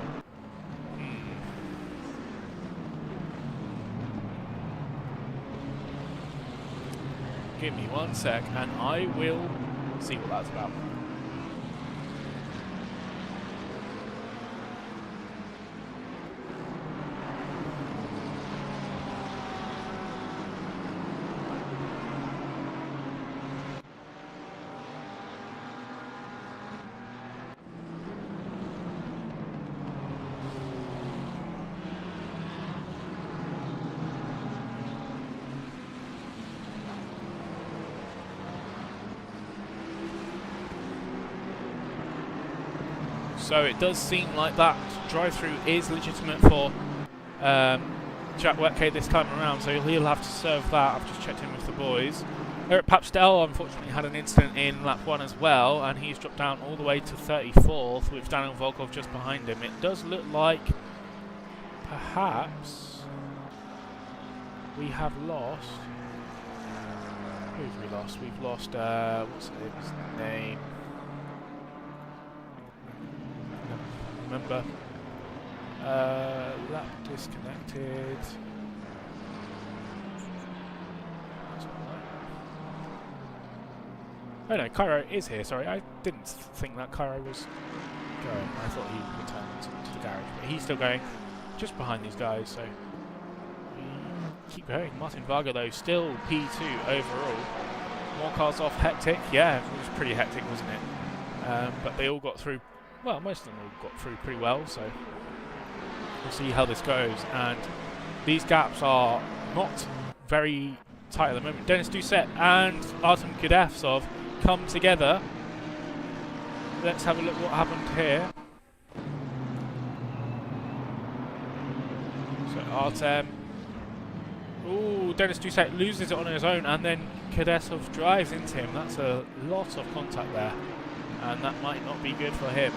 Give me 1 sec and I will see what that's about. So it does seem like that drive-through is legitimate for Jack Wetke this time around, so he'll have to serve that. I've just checked in with the boys. Eric Papsdell unfortunately had an incident in lap 1 as well, and he's dropped down all the way to 34th with Daniel Volkov just behind him. It does look like perhaps we have lost... Who have we lost? We've lost, what's his name? Remember, lap disconnected. Oh no, Cairo is here. Sorry, I didn't think that Cairo was going. I thought he returned to the garage, but he's still going, just behind these guys. So we keep going. Martin Varga though still P2 overall. More cars off. Hectic. Yeah, it was pretty hectic, wasn't it? But they all got through. Well, most of them all got through pretty well, so we'll see how this goes. And these gaps are not very tight at the moment. Dennis Doucette and Artem Kudevtsov come together. Let's have a look what happened here. So Artem... Ooh, Dennis Doucette loses it on his own, and then Kudevtsov drives into him. That's a lot of contact there, and that might not be good for him.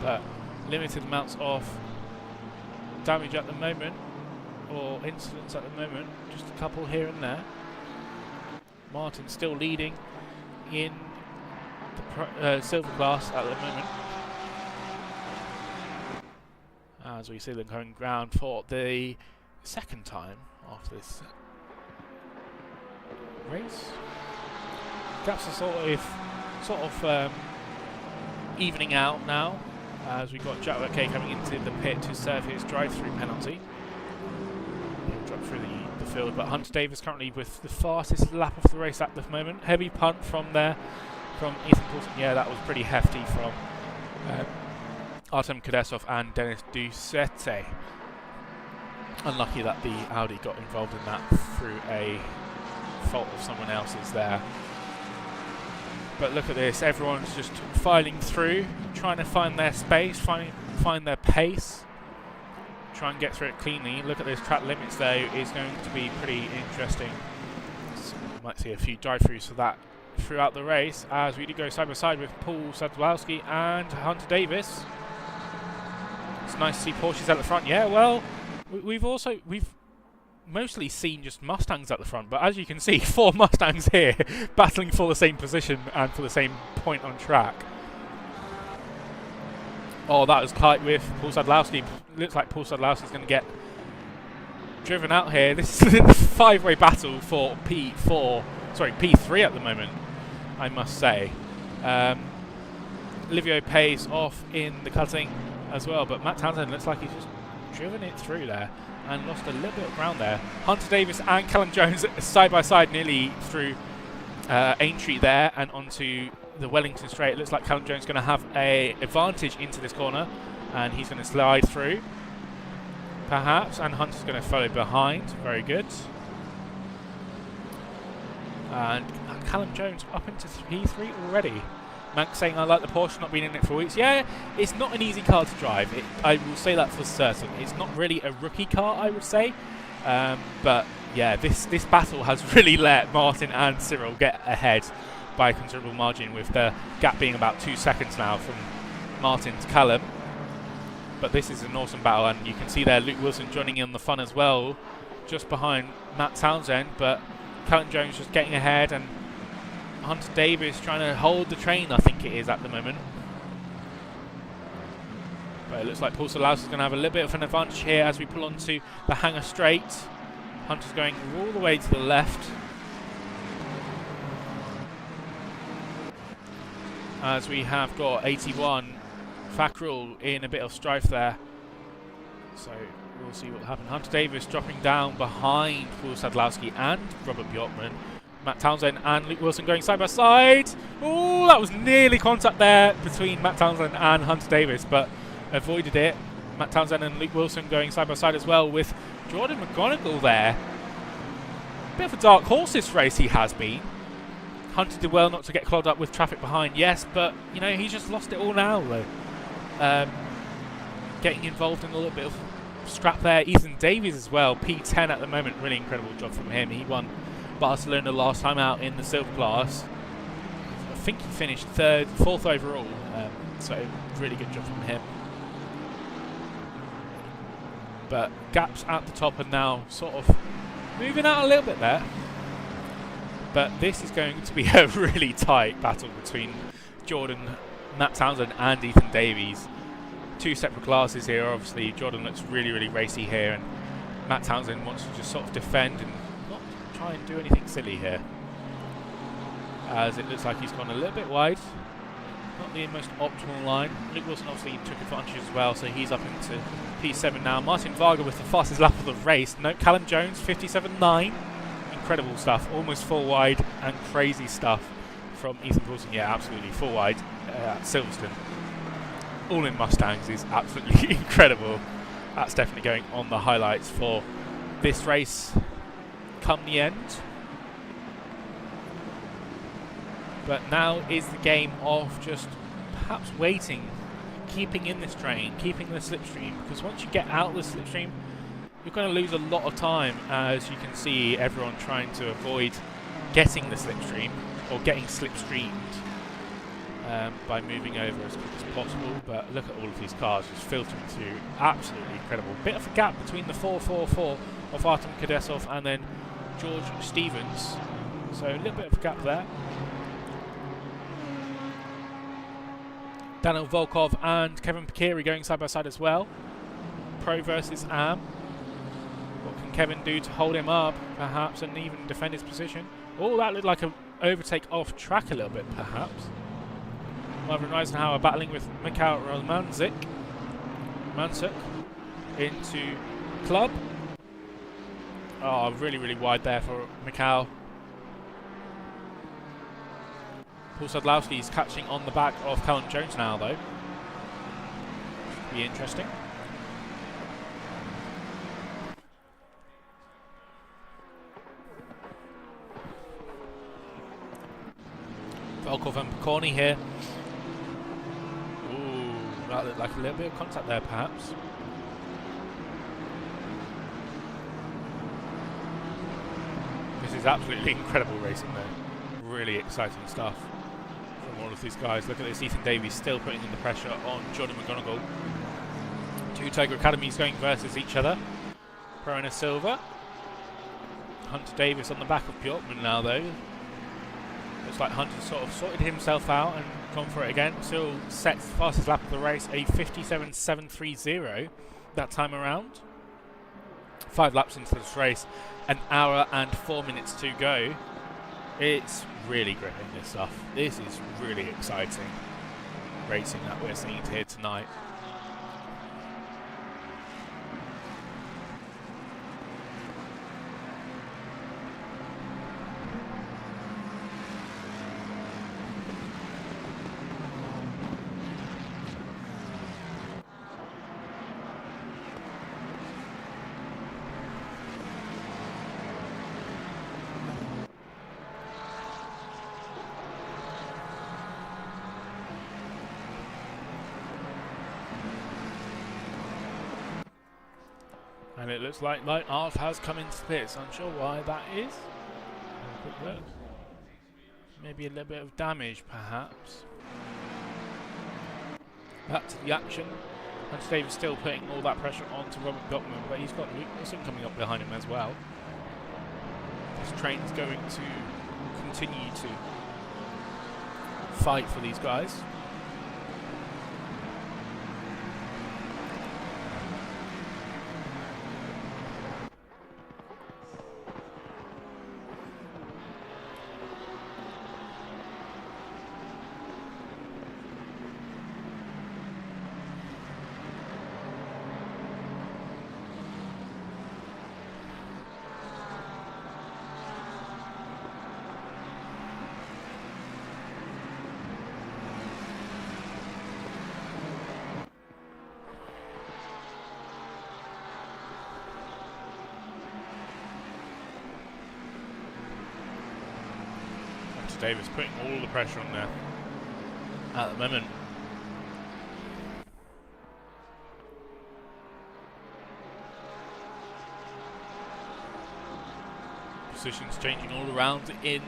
But limited amounts of damage at the moment, or incidents at the moment, just a couple here and there. Martin still leading in the silver class at the moment, as we see them going ground for the second time of this race. Gaps are sort of evening out now. as we've got Jack K coming into the pit to serve his drive-through penalty. He'll drop through the field, but Hunter Davis currently with the fastest lap of the race at the moment. Heavy punt from there from Ethan Poulsen. Yeah, that was pretty hefty from Artem Kadesov and Denis Doucette. Unlucky that the Audi got involved in that through a fault of someone else's there. But look at this, everyone's just filing through, trying to find their space, find their pace, try and get through it cleanly. Look at those track limits though, is going to be pretty interesting. So we might see a few drive-throughs for that throughout the race as we do go side by side with Paul Sadlowski and Hunter Davis. It's nice to see Porsches at the front. Yeah, well, we've mostly seen just Mustangs at the front, but as you can see, 4 Mustangs here battling for the same position and for the same point on track. Oh, that was tight with Paul Sadlowski. Looks like Paul Sadlowski's going to get driven out here. This is a 5-way battle for P3 at the moment, I must say. Livio Pace off in the cutting as well, but Matt Townsend looks like he's just driven it through there and lost a little bit of ground there. Hunter Davis and Callum Jones side by side nearly through Aintree there and onto the Wellington straight. It looks like Callum Jones is going to have an advantage into this corner and he's going to slide through perhaps, and Hunter's going to follow behind. Very good. And Callum Jones up into P3 already. Max saying, I like the Porsche, not been in it for weeks. Yeah, it's not an easy car to drive. I will say that for certain. It's not really a rookie car, I would say. But yeah, this battle has really let Martin and Cyril get ahead by a considerable margin, with the gap being about 2 seconds now from Martin to Callum. But this is an awesome battle, and you can see there Luke Wilson joining in on the fun as well, just behind Matt Townsend. But Callum Jones just getting ahead, and Hunter Davis trying to hold the train, I think it is at the moment. But it looks like Paul Sadlowski is going to have a little bit of an advantage here as we pull onto the hangar straight. Hunter's going all the way to the left. As we have got 81 Fackrell in a bit of strife there. So we'll see what happens. Hunter Davis dropping down behind Paul Sadlowski and Robert Bjorkman. Matt Townsend and Luke Wilson going side by side. Oh, that was nearly contact there between Matt Townsend and Hunter Davis, but avoided it. Matt Townsend and Luke Wilson going side by side as well, with Jordan McGonigal there. Bit of a dark horse this race he has been. Hunter did well not to get clogged up with traffic behind, yes, but you know, he's just lost it all now though. Getting involved in a little bit of scrap there. Ethan Davies as well, P10 at the moment. Really incredible job from him. He won Barcelona last time out in the silver class. I think he finished 4th overall, so really good job from him. But gaps at the top are now sort of moving out a little bit there. But this is going to be a really tight battle between Jordan, Matt Townsend and Ethan Davies. 2 separate classes here. Obviously Jordan looks really, really racy here, and Matt Townsend wants to just sort of defend and not try and do anything silly here, as it looks like he's gone a little bit wide. Not the most optimal line. Luke Wilson obviously took advantage as well, so he's up into P7 now. Martin Varga with the fastest lap of the race. Note Callum Jones 57.9. Incredible stuff, almost full wide, and crazy stuff from Ethan Poulsen. Yeah, absolutely full wide at Silverstone. All in Mustangs is absolutely incredible. That's definitely going on the highlights for this race come the end. But now is the game of just perhaps waiting, keeping in this train, keeping the slipstream, because once you get out of the slipstream, you're going to lose a lot of time, as you can see everyone trying to avoid getting the slipstream or getting slipstreamed by moving over as quick as possible. But look at all of these cars just filtering through. Absolutely incredible. Bit of a gap between the 444 of Artem Kadesov and then George Stevens. So a little bit of a gap there. Daniel Volkov and Kevin Pekiri going side by side as well. Pro versus Am. What can Kevin do to hold him up, perhaps, and even defend his position? Oh, that looked like an overtake off track a little bit, perhaps. Marvin Reisenhauer battling with Mikhail Romanzik. Mansuk into Club. Oh, really wide there for Mikhail. Paul Sadlowski's catching on the back of Callum Jones now, though. Should be interesting. Volkov and Picorni here. Ooh, that looked like a little bit of contact there, perhaps. This is absolutely incredible racing, though. Really exciting stuff from all of these guys. Look at this, Ethan Davies still putting in the pressure on Jordan McGonigal. Two Tiger Academies going versus each other. Perona Silva. Hunter Davis on the back of Bjorkman now, though. Looks like Hunter sort of sorted himself out and gone for it again. Still sets the fastest lap of the race, a 57.730 that time around. 5 laps into this race, an hour and 4 minutes to go. It's really gripping, this stuff. This is really exciting racing that we're seeing here tonight. And it looks like Light Art has come into the pits. Unsure why that is. Have a quick look. Maybe a little bit of damage, perhaps. Back to the action. Hunter Davis still putting all that pressure onto Robert Gottman, but he's got Luke Wilson coming up behind him as well. This train's going to continue to fight for these guys. Davis putting all the pressure on there at the moment. Positions changing all around in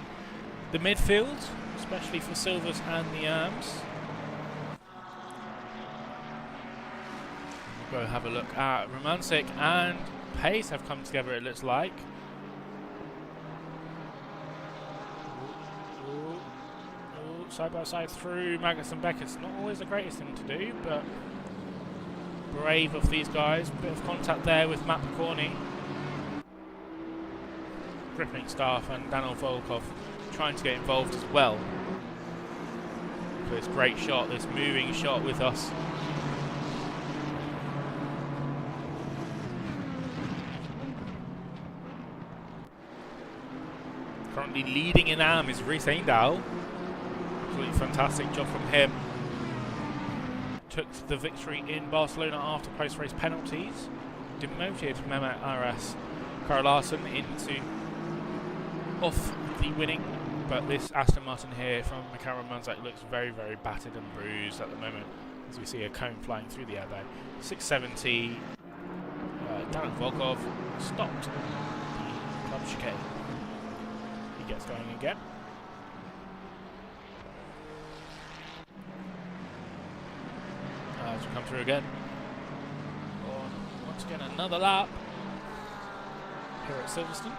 the midfield, especially for Silvers and the Arms. We'll go have a look at Romancic and Pace have come together, it looks like. Side by side through Magnus and Beck. It's not always the greatest thing to do, but brave of these guys. Bit of contact there with Matt Picorni. Gripping staff and Daniel Volkov trying to get involved as well. For this great shot, this moving shot with us. Currently leading in AM is Rhys Aindahl. Absolutely fantastic job from him. Took the victory in Barcelona after post-race penalties. Demoted Mehmet Aras Carl Larson into off the winning. But this Aston Martin here from Mikhail Romanzik looks very battered and bruised at the moment, as we see a cone flying through the air there. 670. Daniel Volkov stopped the club chicane. He gets going again. As we come through again. Once again, another lap here at Silverstone.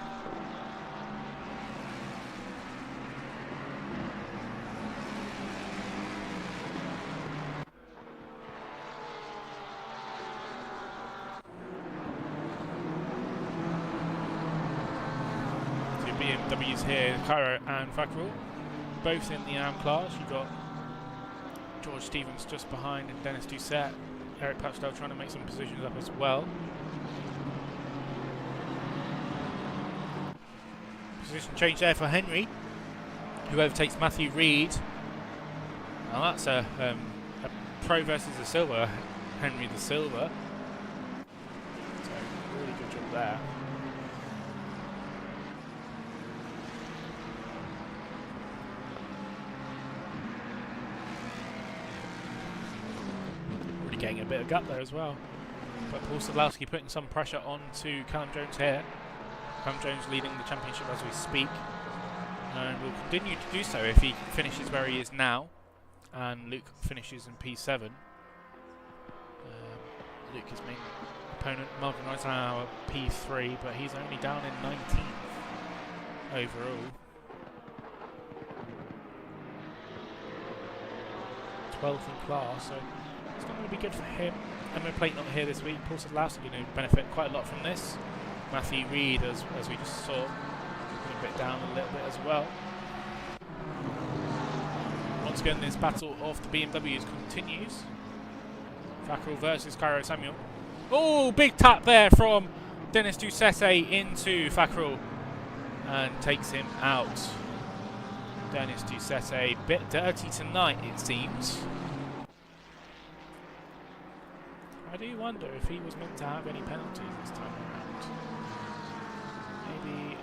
Two BMWs here, Cairo and Fackrell, both in the AM class. You've got George Stevens just behind, and Dennis Doucette. Eric Patchdale trying to make some positions up as well. Position change there for Henry, who overtakes Matthew Reed. Now that's a pro versus a silver, Henry the silver. So really good job there. Really getting a bit of gut there as well. But Paul Sadlowski putting some pressure onto Callum Jones here. Callum Jones leading the championship as we speak, and will continue to do so if he finishes where he is now, and Luke finishes in P7. Luke, his main opponent, Marvin Eisenhower, P3, but he's only down in 19th overall. 12th in class, so it's not going to be good for him. Emma Plate not here this week. Paul Sadlowski going to benefit quite a lot from this. Matthew Reed, as we just saw, a bit down a little bit as well. Once again, this battle of the BMWs continues. Fackrell versus Cairo Samuel. Oh, big tap there from Dennis Doucette into Fackrell and takes him out. Dennis Doucette, a bit dirty tonight, it seems. I do wonder if he was meant to have any penalties this time around. Maybe.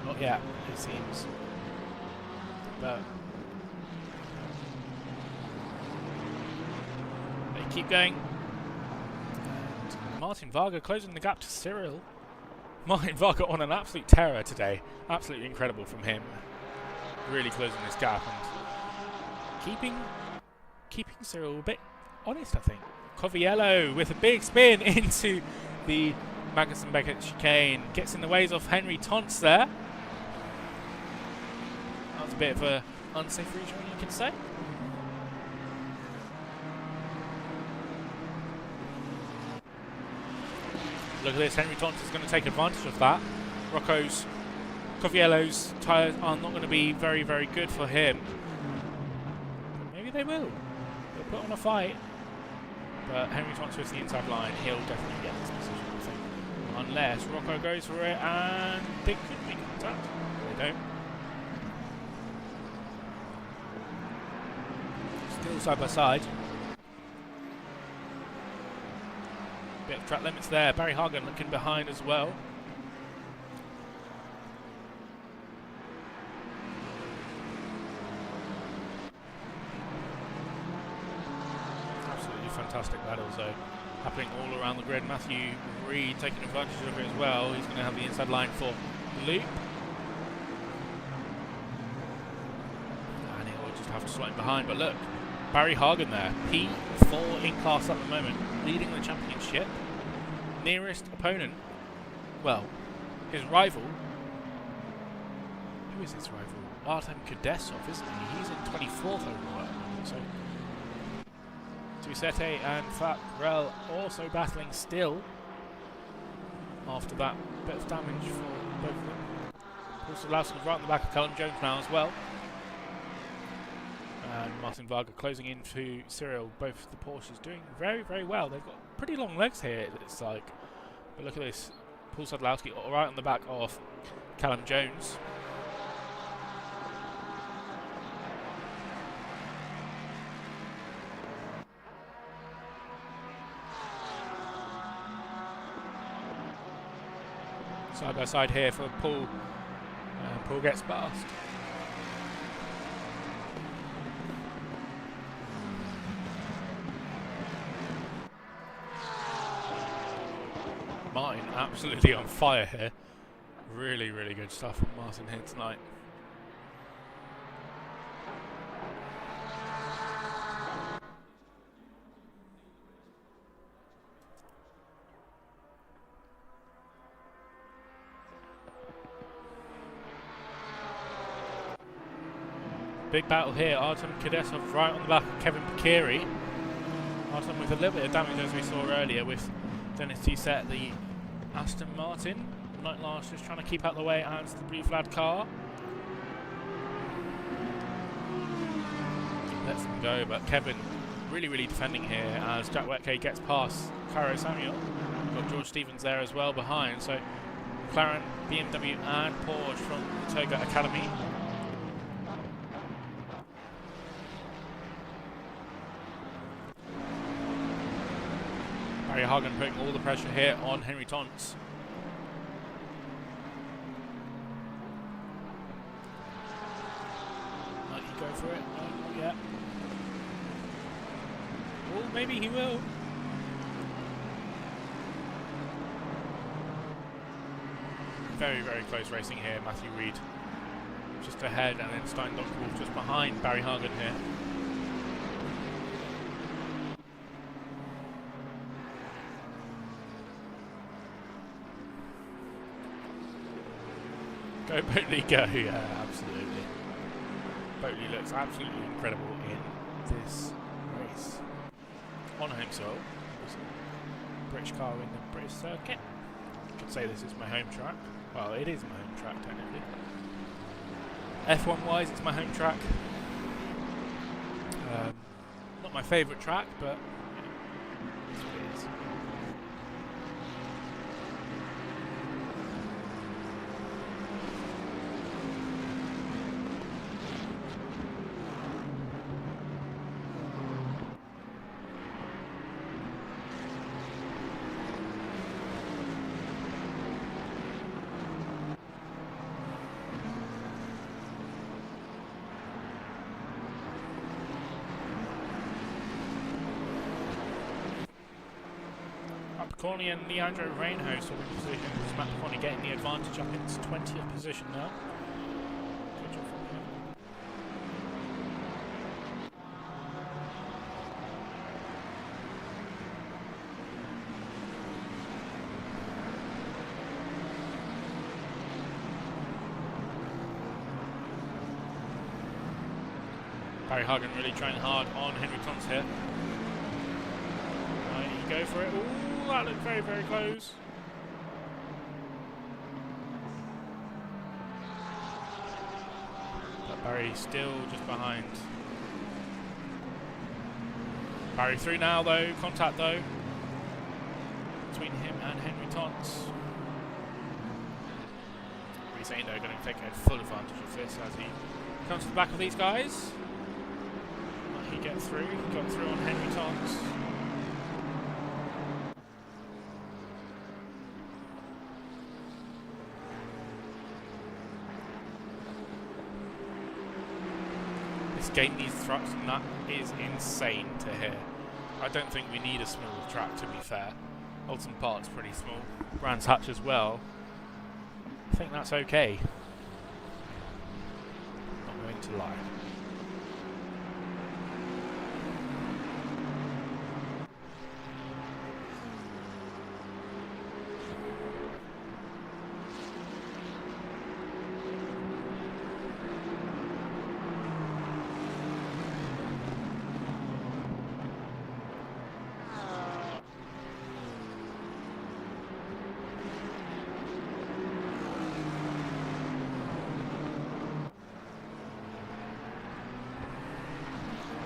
Not yet, it seems. But they keep going. And Martin Varga closing the gap to Cyril. Martin Varga on an absolute terror today. Absolutely incredible from him. Really closing this gap and keeping Cyril a bit honest, I think. Coviello with a big spin into the Magnussen Beckett chicane. Gets in the ways of Henry Tonts there. That was a bit of an unsafe region, you could say. Look at this, Henry Tonts is going to take advantage of that. Coviello's tyres are not going to be very, very good for him. But maybe they will. They'll put on a fight. But Henry Tonts with the inside line, he'll definitely get this position, I think. Unless Rocco goes for it and they could be contact. They don't. Still side by side. Bit of track limits there. Barry Hagen looking behind as well. Fantastic battles though, happening all around the grid. Matthew Reed taking advantage of it as well. He's going to have the inside line for Loop. And he'll just have to slot him behind. But look, Barry Hagen there, P4 in class at the moment, leading the championship. Nearest opponent, well, his rival. Who is his rival? Artem Kudesov, isn't he? He's in 24th overall. So Doucette and Fackrell also battling still after that bit of damage for both of them. Paul Sadlowski right on the back of Callum Jones now as well. And Martin Varga closing in to Cyril. Both the Porsches doing very, very well. They've got pretty long legs here, it looks like. But look at this. Paul Sadlowski right on the back of Callum Jones. Side by side here for Paul. Paul gets past. Martin absolutely on fire here. Really, really good stuff from Martin here tonight. Big battle here. Artem Kudesov right on the back of Kevin Pekiri. Artem with a little bit of damage as we saw earlier with Dennis Doucette, the Aston Martin. Like last, just trying to keep out the way as the blue flag car. Lets them go, but Kevin really defending here as Jack Wetke gets past Caro Samuel. Got George Stevens there as well behind, so McLaren, BMW and Porsche from the Toga Academy. Barry Hagen putting all the pressure here on Henry Tons. Might he go for it? No, not yet. Oh, maybe he will. Very close racing here. Matthew Reed just ahead, and then Stein Donkerwolf just behind Barry Hagen here. Go Boatley, go! Yeah, absolutely. Boatley looks absolutely incredible in this race. On home soil, British car in the British circuit. I could say this is my home track. Well, it is my home track technically. F1 wise, it's my home track. Not my favourite track, but it's what it is. Corney and Leandro Reinho sort of position. Matt Corney getting the advantage up into 20th position now. Good job from him. Barry Hagen really trying hard on Henry Tons here. Right, you go for it. Ooh. That looked very close. But Barry still just behind. Barry through now though, contact though between him and Henry Tons. Reece Aindo going to take a full advantage of this as he comes to the back of these guys. Might he get through? He got through on Henry Tons. This game needs trucks, and that is insane to hear. I don't think we need a small track, to be fair. Alton Park's pretty small. Brands Hatch as well. I think that's okay. Not going to lie.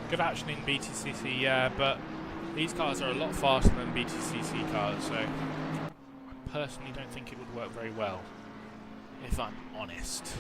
Good action in BTCC, yeah, but these cars are a lot faster than BTCC cars, so I personally don't think it would work very well, if I'm honest.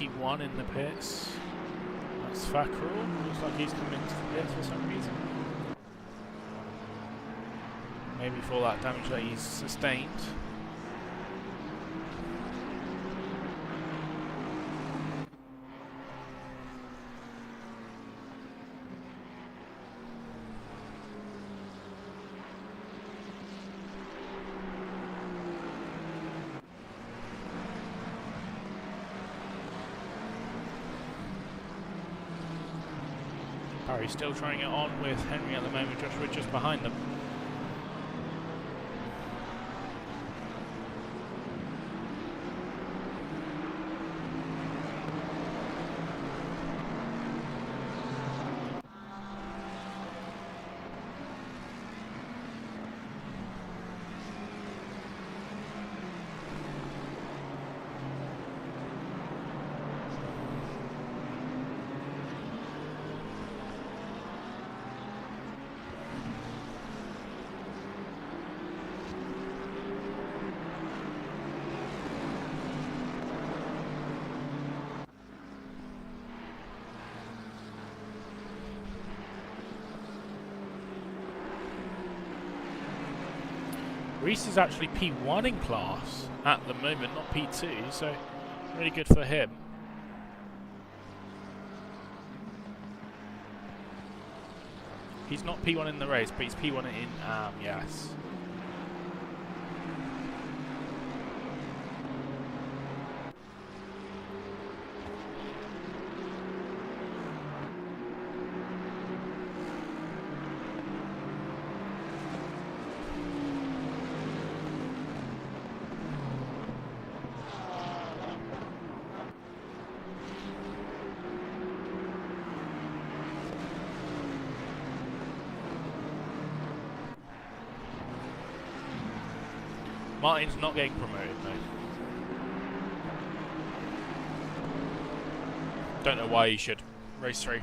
P1 in the pits. That's Fackrell. Looks like he's coming into the pits for some reason. Maybe for that damage that he's sustained. Barry's still trying it on with Henry at the moment. Joshua just behind them. Reese is actually P1 in class at the moment, not P2, so really good for him. He's not P1 in the race, but he's P1 in yes. Martin's not getting promoted, no. Don't know why he should. Race 3.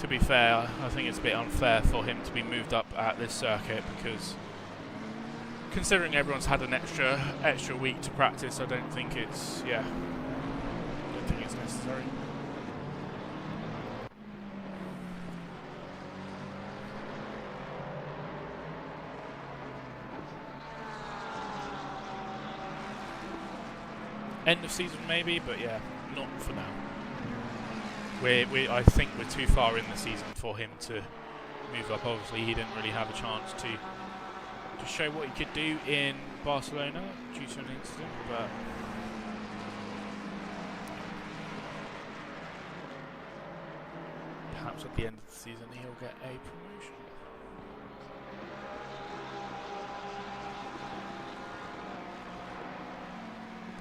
To be fair, I think it's a bit unfair for him to be moved up at this circuit because considering everyone's had an extra week to practice, I don't think it's necessary. End of season maybe, but yeah, not for now. I think we're too far in the season for him to move up. Obviously, he didn't really have a chance to show what he could do in Barcelona due to an incident, but perhaps at the end of the season he'll get a promotion.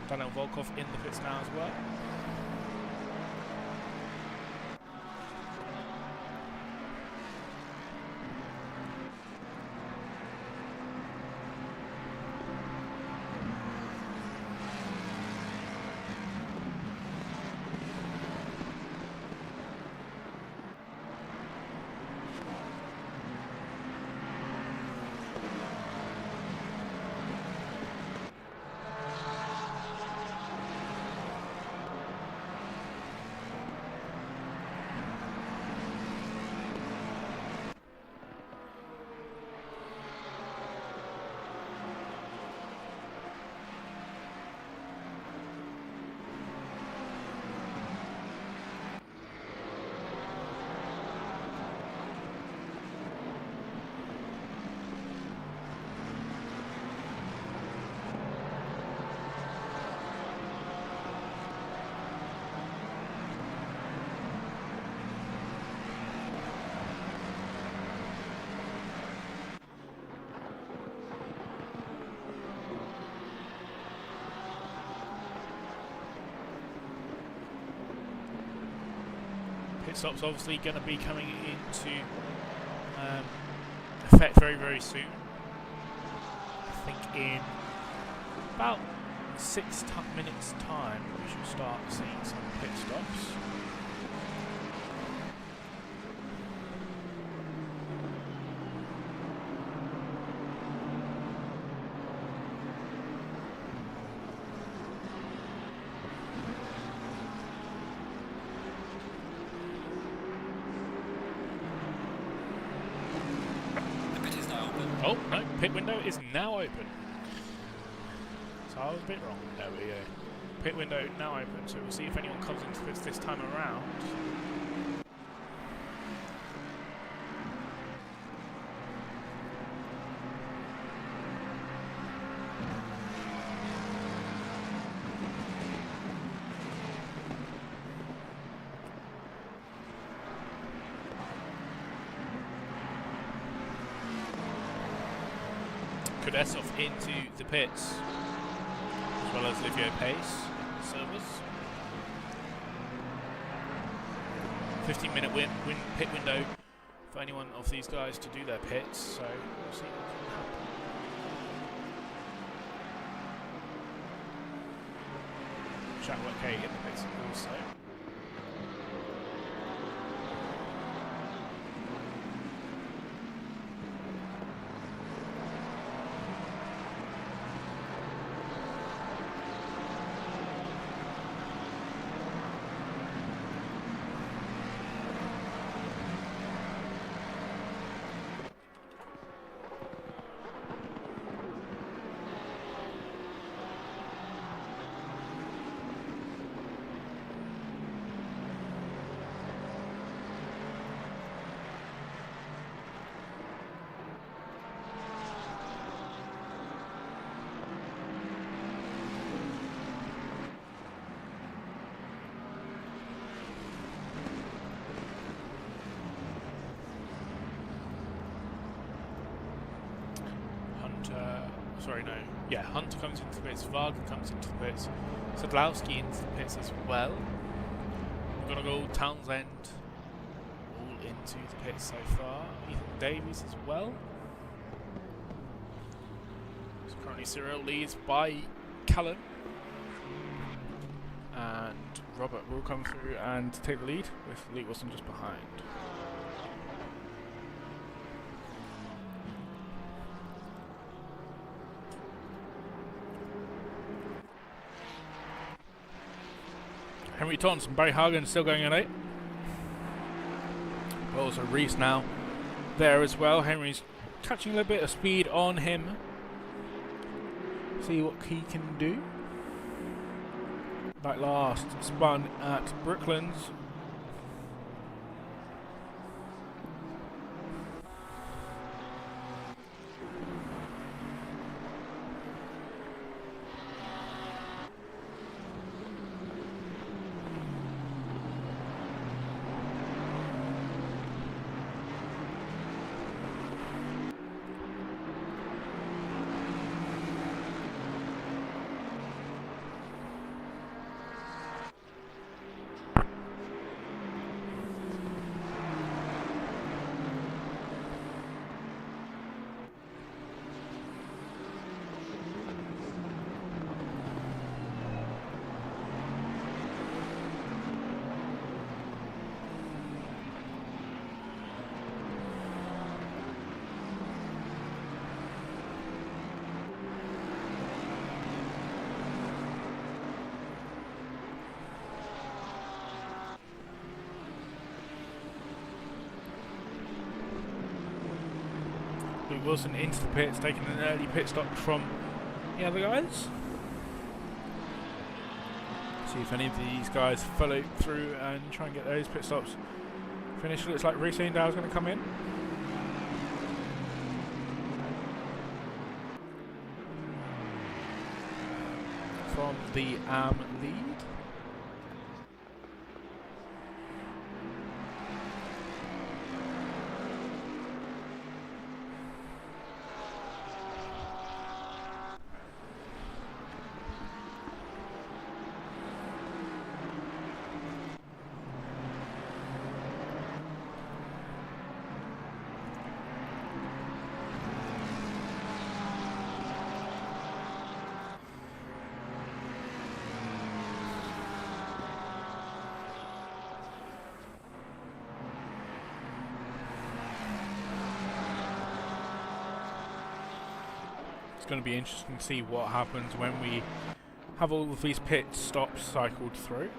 Daniel Volkov in the pits now as well. Pit stop's obviously going to be coming into effect very, very soon. I think in about 6 minutes time we should start seeing some pit stops. No, pit window is now open. So I was a bit wrong. There we go. Pit window now open, so we'll see if anyone comes into pits this time around. Kudesov into the pits, as well as Livio Pace, servers. 15-minute pit window for any one of these guys to do their pits, so we'll see what can happen. Chatwell K in the pits also. Hunter comes into the pits, Varga comes into the pits, Sadlowski into the pits as well. We're going to go Townsend all into the pits so far. Ethan Davies as well. So currently Cyril leads by Callum. And Robert will come through and take the lead with Luke Wilson just behind. Henry Thompson, Barry Hagen still going in 8. But also Reese now there as well. Henry's catching a little bit of speed on him. See what he can do. That last spun at Brooklands. Luke Wilson into the pits, taking an early pit stop from the other guys. See if any of these guys follow through and try and get those pit stops finished. Looks like Reece Aindow is going to come in. From the lead. It's going to be interesting to see what happens when we have all of these pit stops cycled through.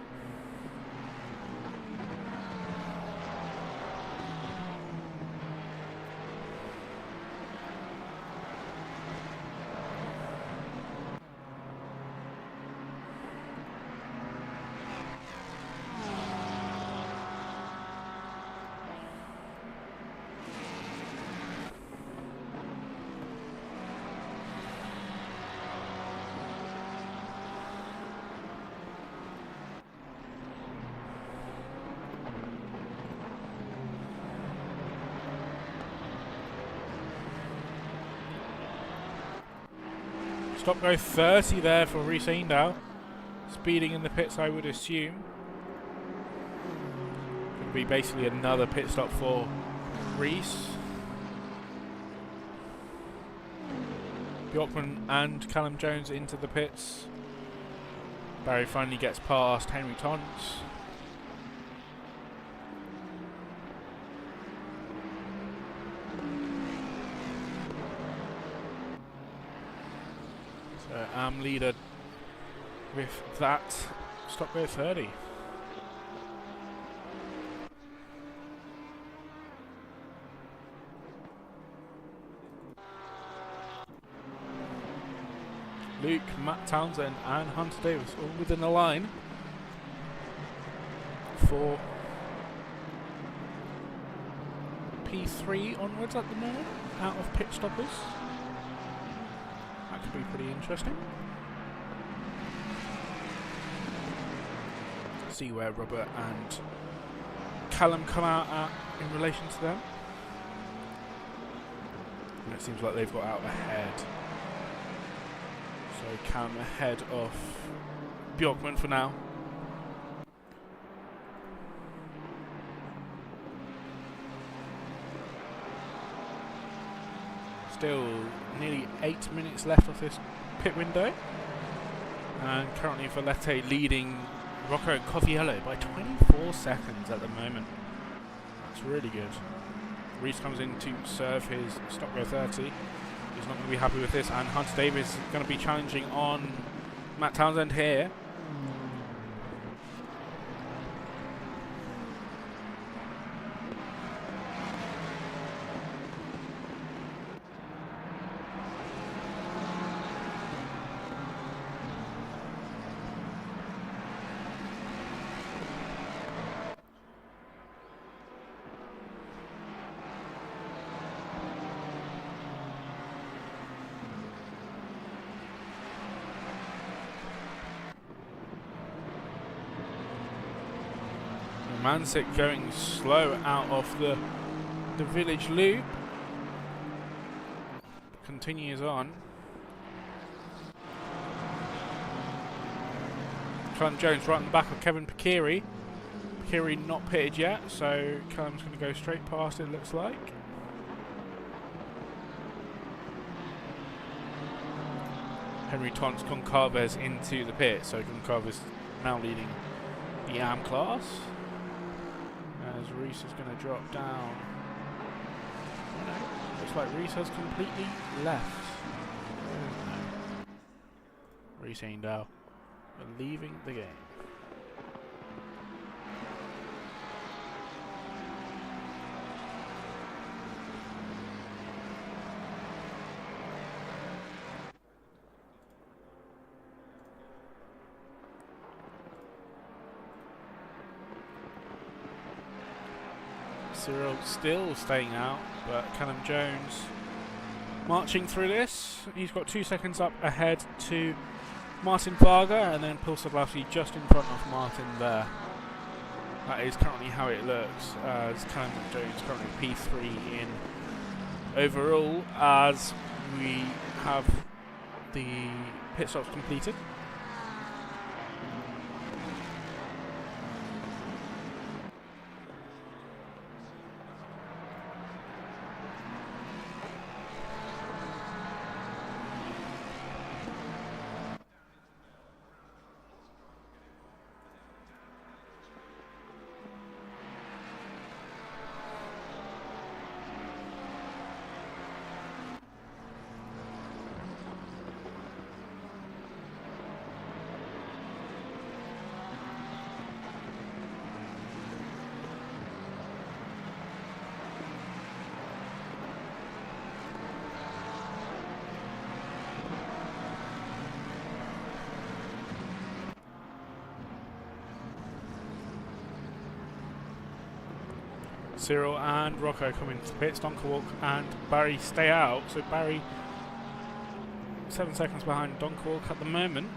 Stop go 30 there for Reece Aindow. Speeding in the pits, I would assume. Could be basically another pit stop for Reece. Bjorkman and Callum Jones into the pits. Barry finally gets past Henry Tons. So AM leader with that stop go 30. Luke, Matt Townsend and Hunter Davis all within the line for P3 onwards at the moment, out of pit stoppers. That could be pretty interesting. See where Robert and Callum come out at in relation to them. And it seems like they've got out ahead. So Callum ahead of Bjorkman for now. Still nearly 8 minutes left of this pit window. And currently Valette leading Rocco Coffiello by 24 seconds at the moment. That's really good. Reece comes in to serve his stop go 30. He's not going to be happy with this, and Hunter Davis is going to be challenging on Matt Townsend here. Mansik going slow out of the village loop. Continues on. Callum Jones right in the back of Kevin Pikiri. Pikiri not pitted yet, so Callum's going to go straight past it, looks like. Henry Tons Goncalves into the pit, so Goncalves now leading the AM class. As Reece is going to drop down. Oh no, looks like Reece has completely left. Oh no. Reece Aindow leaving the game. Cyril still staying out, but Callum Jones marching through this. He's got 2 seconds up ahead to Martin Varga, and then Paul Sadlowski just in front of Martin there. That is currently how it looks, as Callum Jones currently P3 in overall, as we have the pit stops completed. Cyril and Rocco come into the pits. Donkerwalk and Barry stay out. So Barry 7 seconds behind Donkerwalk at the moment.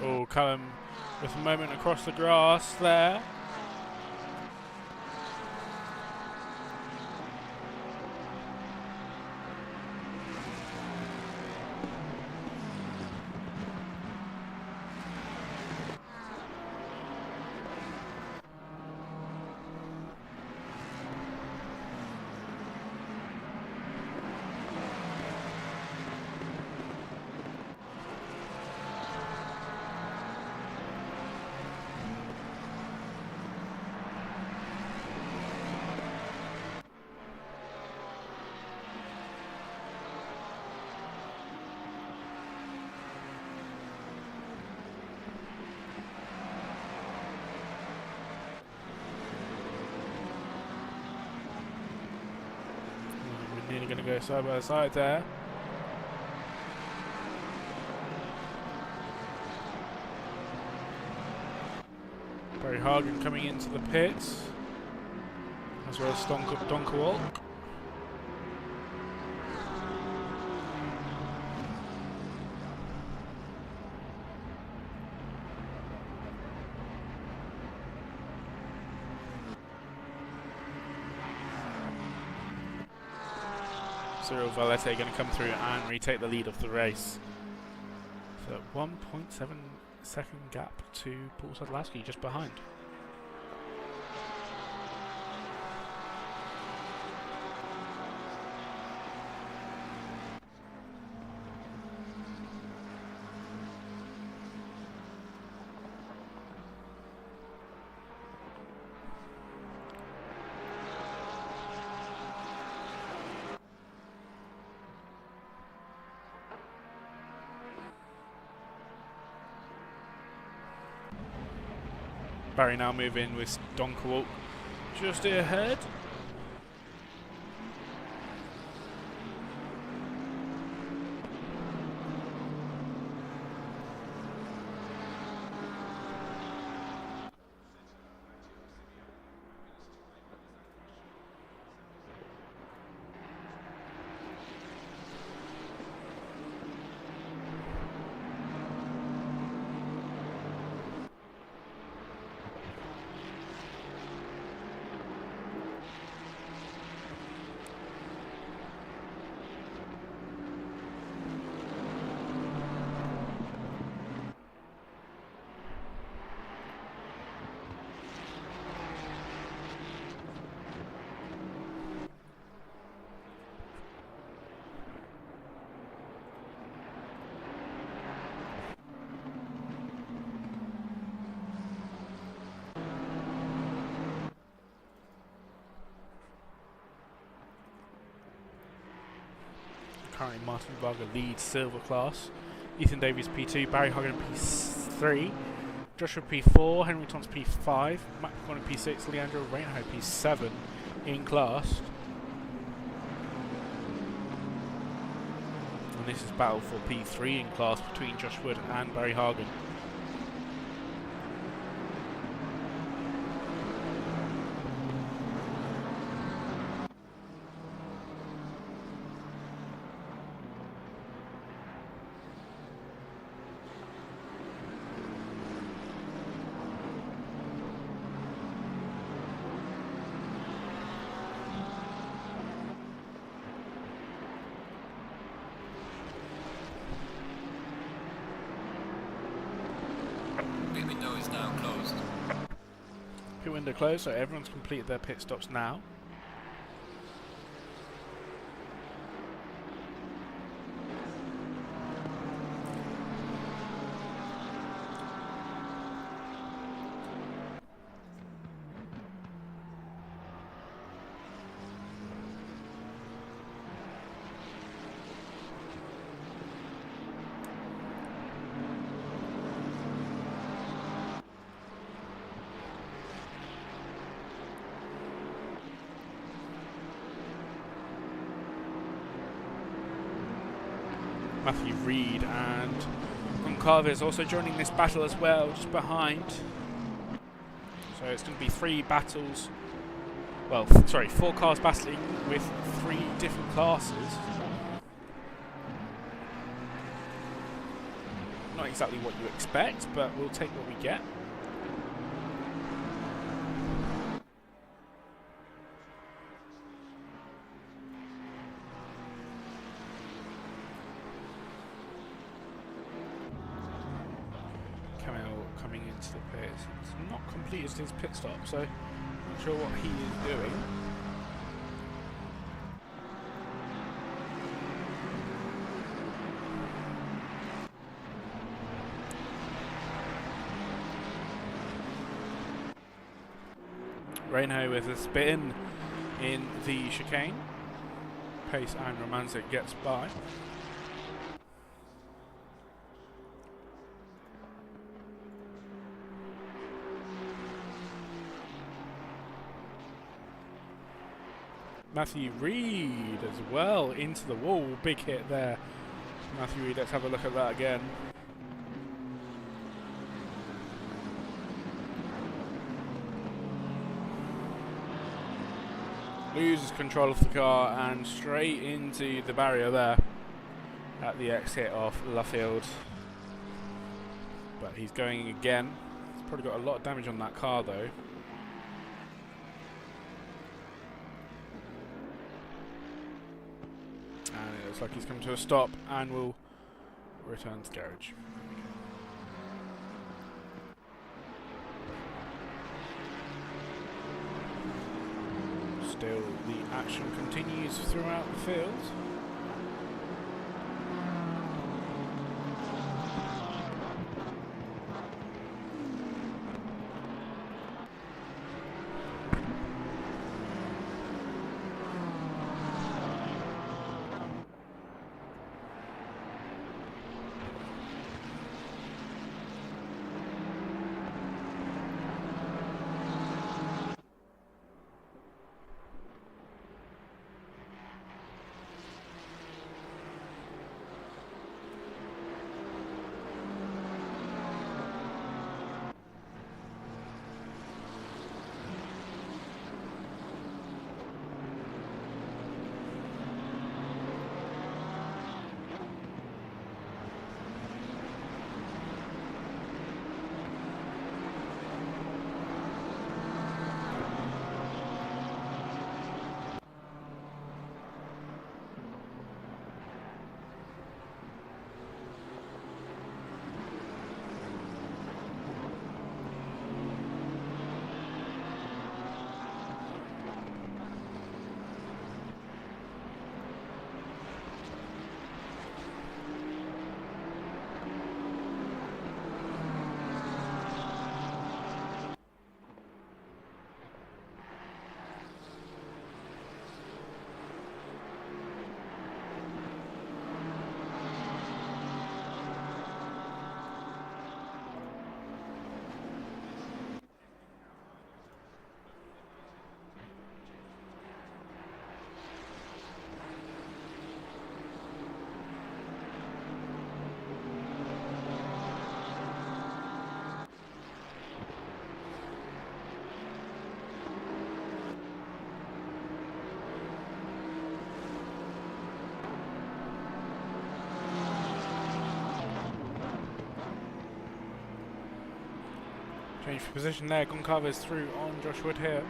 Oh, Callum with a moment across the grass there. We're nearly going to go side by side there. Barry Hagen coming into the pits, as well as Donkewalk. Cyril Valette going to come through and retake the lead of the race. So 1.7 second gap to Paul Sadlowski just behind. Barry now moving with Donkewalk just ahead. Currently Martin Varga leads silver class, Ethan Davies P2, Barry Hagen P3, Joshua P4, Henry Thomas P5, Matt McConnell P6, Leandro Reinhardt P7 in class. And this is battle for P3 in class between Josh Wood and Barry Hagen. Pit window is now closed. Pit window closed, so everyone's completed their pit stops now. Matthew Reed and Goncalves also joining this battle as well, just behind. So it's going to be three battles, well, sorry, 4 cars battling with 3 different classes. Not exactly what you expect, but we'll take what we get. Coming into the pits. He's not completed his pit stop, so not sure what he is doing. Reino with a spin in the chicane. Pace and Romantic gets by. Matthew Reed as well into the wall. Big hit there. Matthew Reed, let's have a look at that again. Loses control of the car and straight into the barrier there at the exit of Luffield. But he's going again. He's probably got a lot of damage on that car though. And it looks like he's come to a stop and will return to garage. Still, the action continues throughout the field. Change for position there. Goncalves through on Josh Wood here.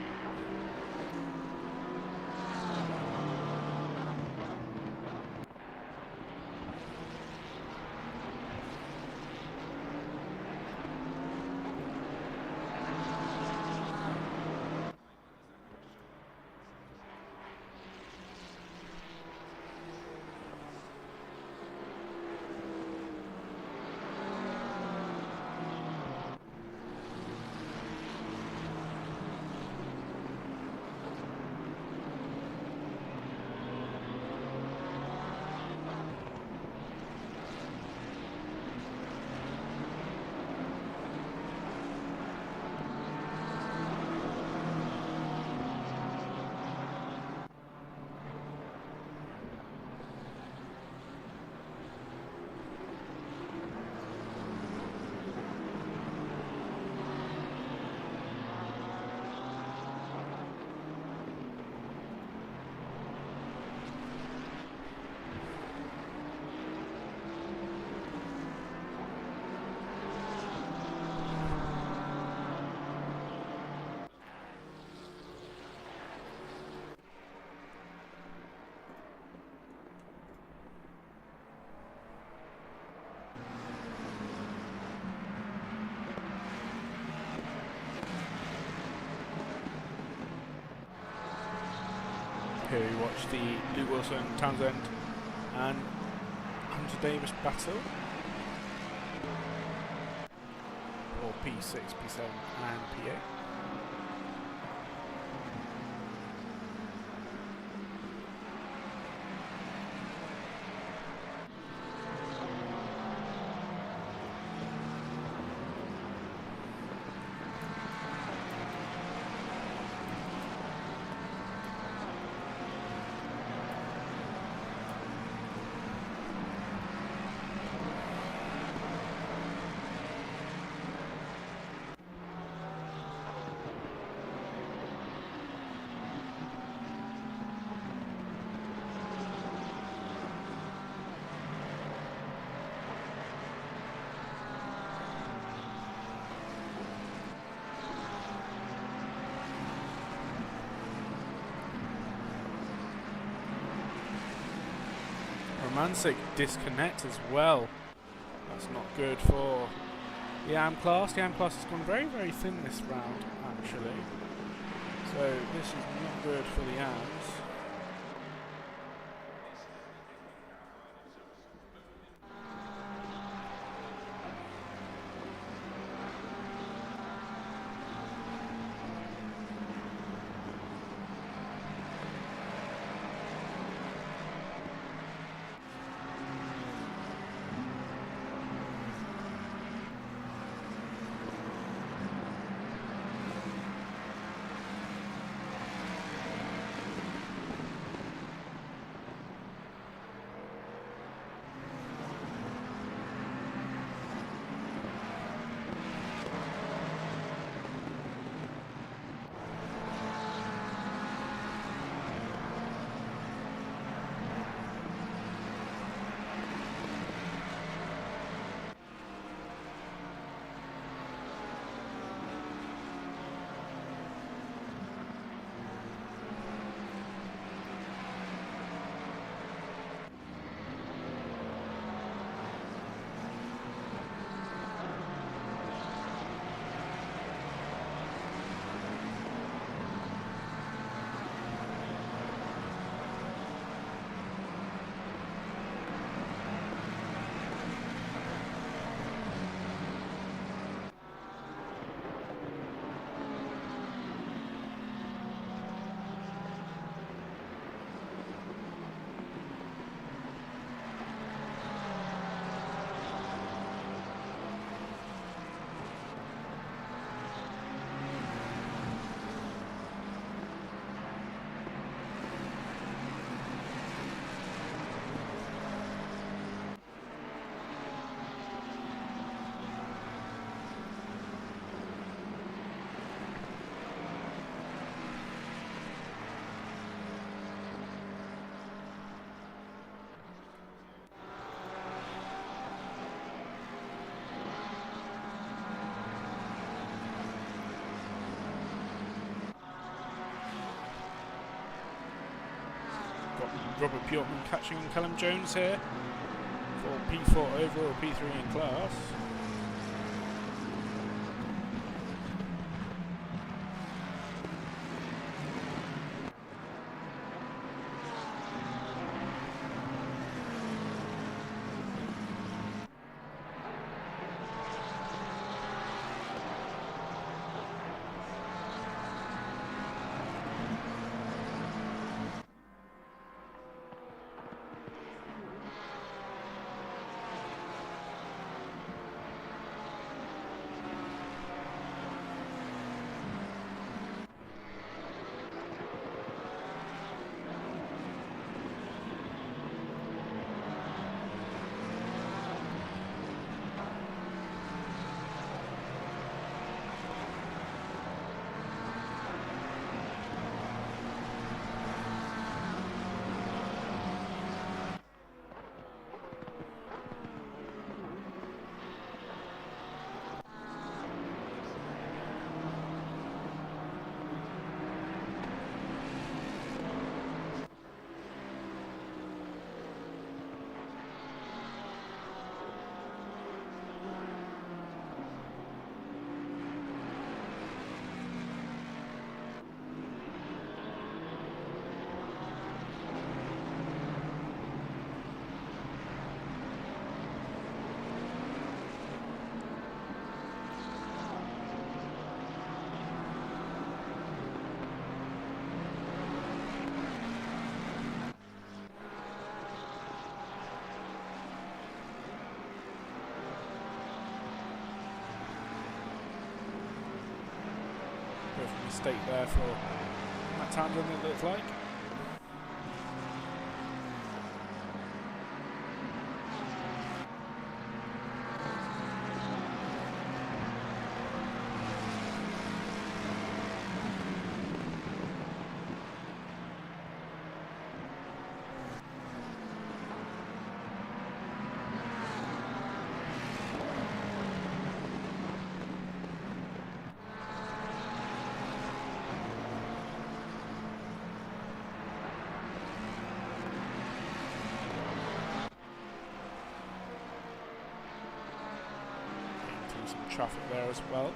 Here we watch the Luke Wilson, Townsend and Hunter Davis battle for P6, P7 and P8. Romantic disconnect as well. That's not good for the AM class. The AM class has gone very, very thin this round, actually. So this is not good for the AMs. Robert Bjorkman catching Callum Jones here for P4 overall, P3 in class. mistake there for Matt Tandon, it looked like. Some traffic there as well.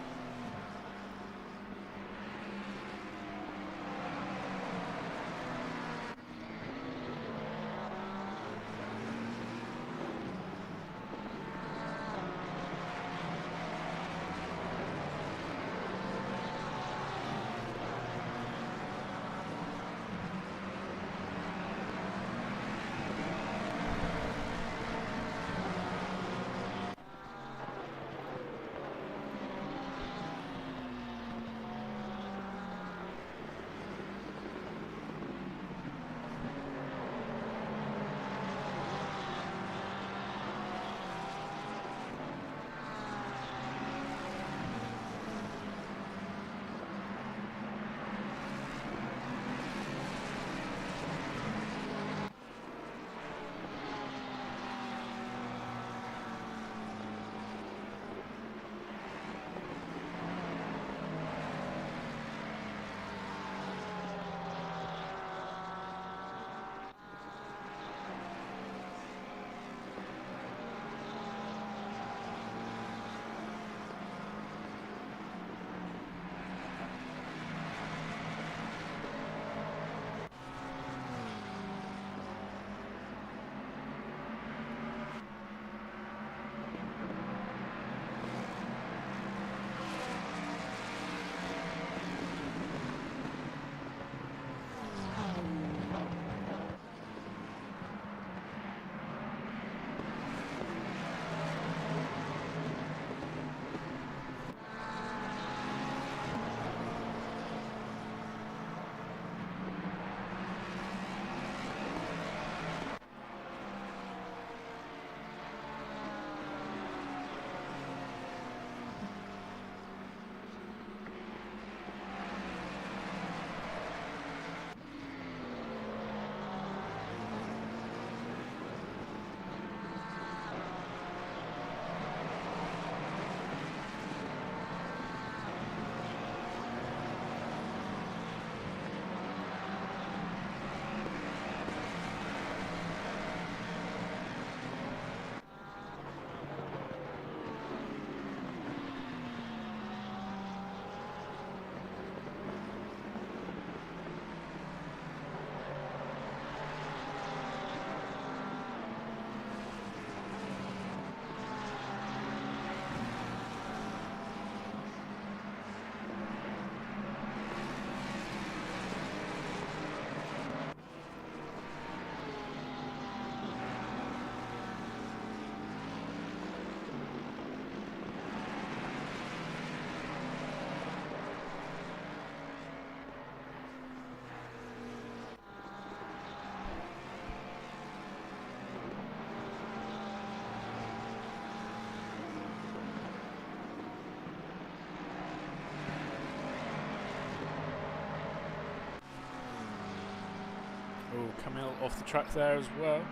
Oh, Camille off the track there as well.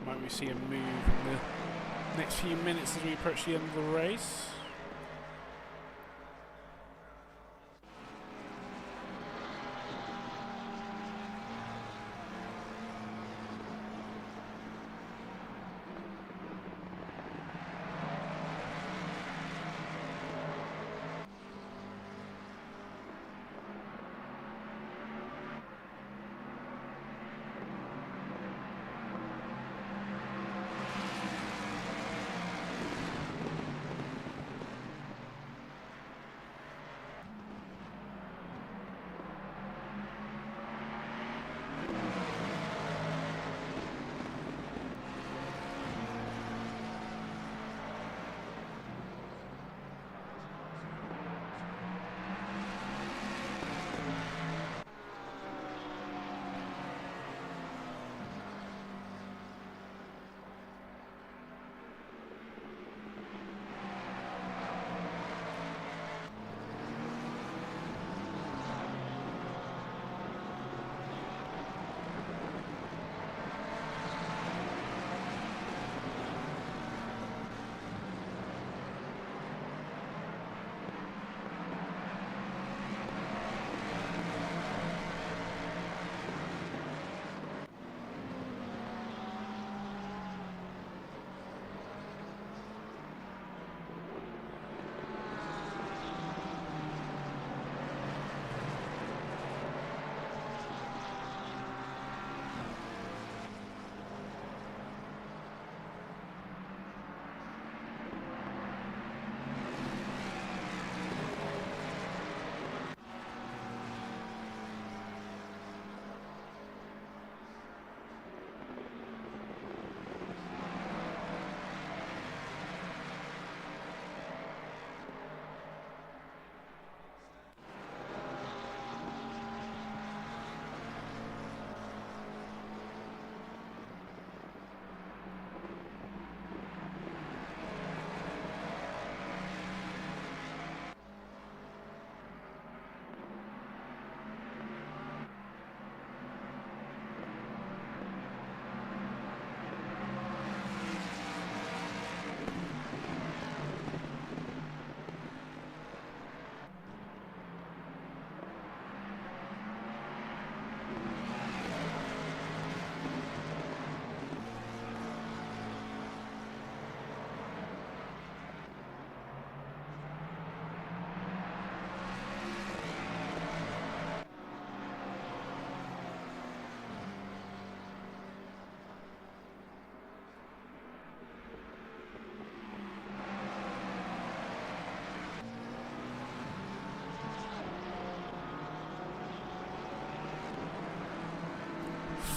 Might we see a move in the next few minutes as we approach the end of the race?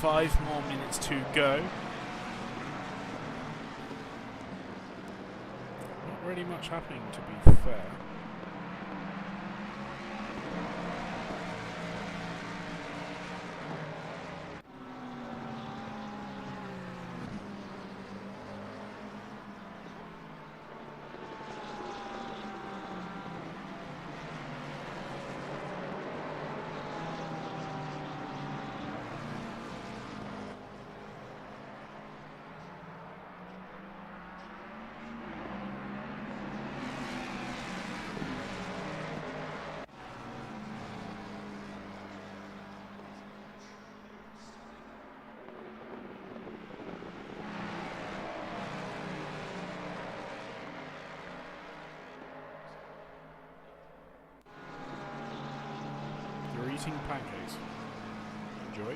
Five more minutes to go. Not really much happening, to be fair. Eating pancakes. Enjoy.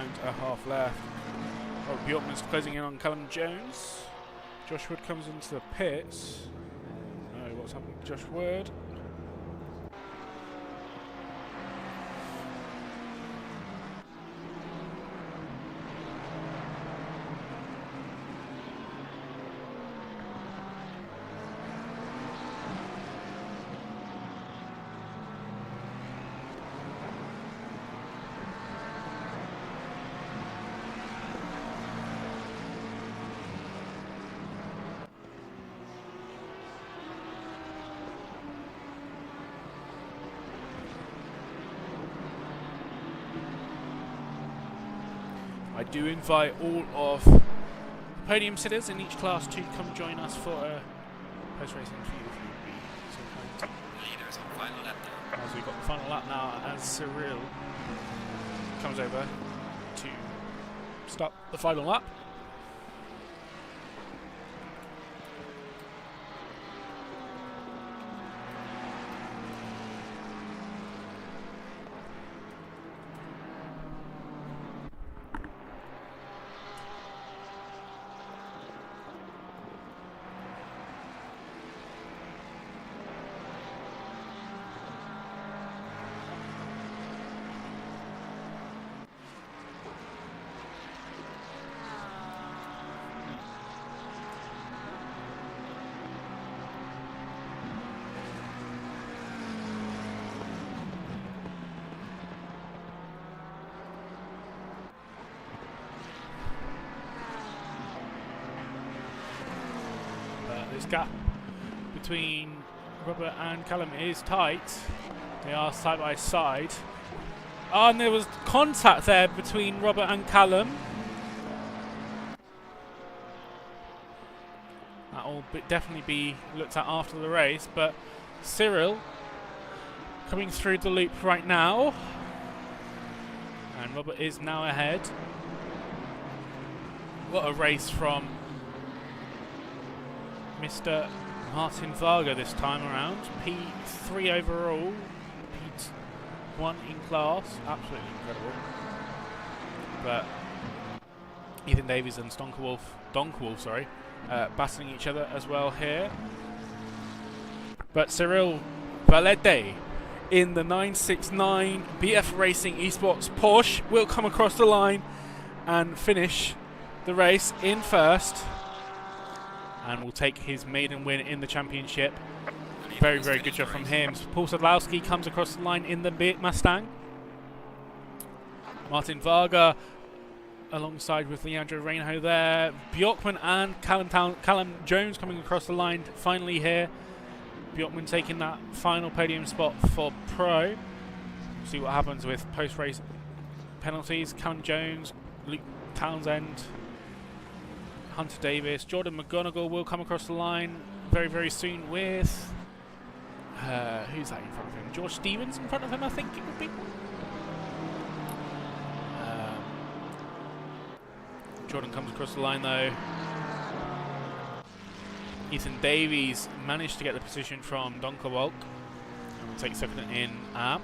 and a half left. Oh, Bjorkman's closing in on Callum Jones. Josh Wood comes into the pits. No, what's happening to Josh Wood? I do invite all of the podium sitters in each class to come join us for a post-racing interview if you would be so kind. Leaders on final lap now. As we've got the final lap now, as Cyril comes over to start the final lap. This gap between Robert and Callum is tight. They are side by side. Oh, and there was contact there between Robert and Callum. That will definitely be looked at after the race, but Cyril coming through the loop right now. And Robert is now ahead. What a race from Mr. Martin Varga this time around. P3 overall, P1 in class, absolutely incredible. But Ethan Davies and Donkerwolf, battling each other as well here. But Cyril Valete in the 969 BF Racing Esports Porsche will come across the line and finish the race in first. And will take his maiden win in the championship. Very, very good job from him. Paul Sadlowski comes across the line in the Mustang. Martin Varga alongside with Leandro Reinho there. Bjorkman and Callum Jones coming across the line finally here. Bjorkman taking that final podium spot for Pro. See what happens with post-race penalties. Callum Jones, Luke Townsend, Hunter Davis, Jordan McGonigal will come across the line very, very soon with who's that in front of him? George Stevens in front of him, I think it would be. Jordan comes across the line though. Ethan Davies managed to get the position from Donkerwolk and will take second in Am.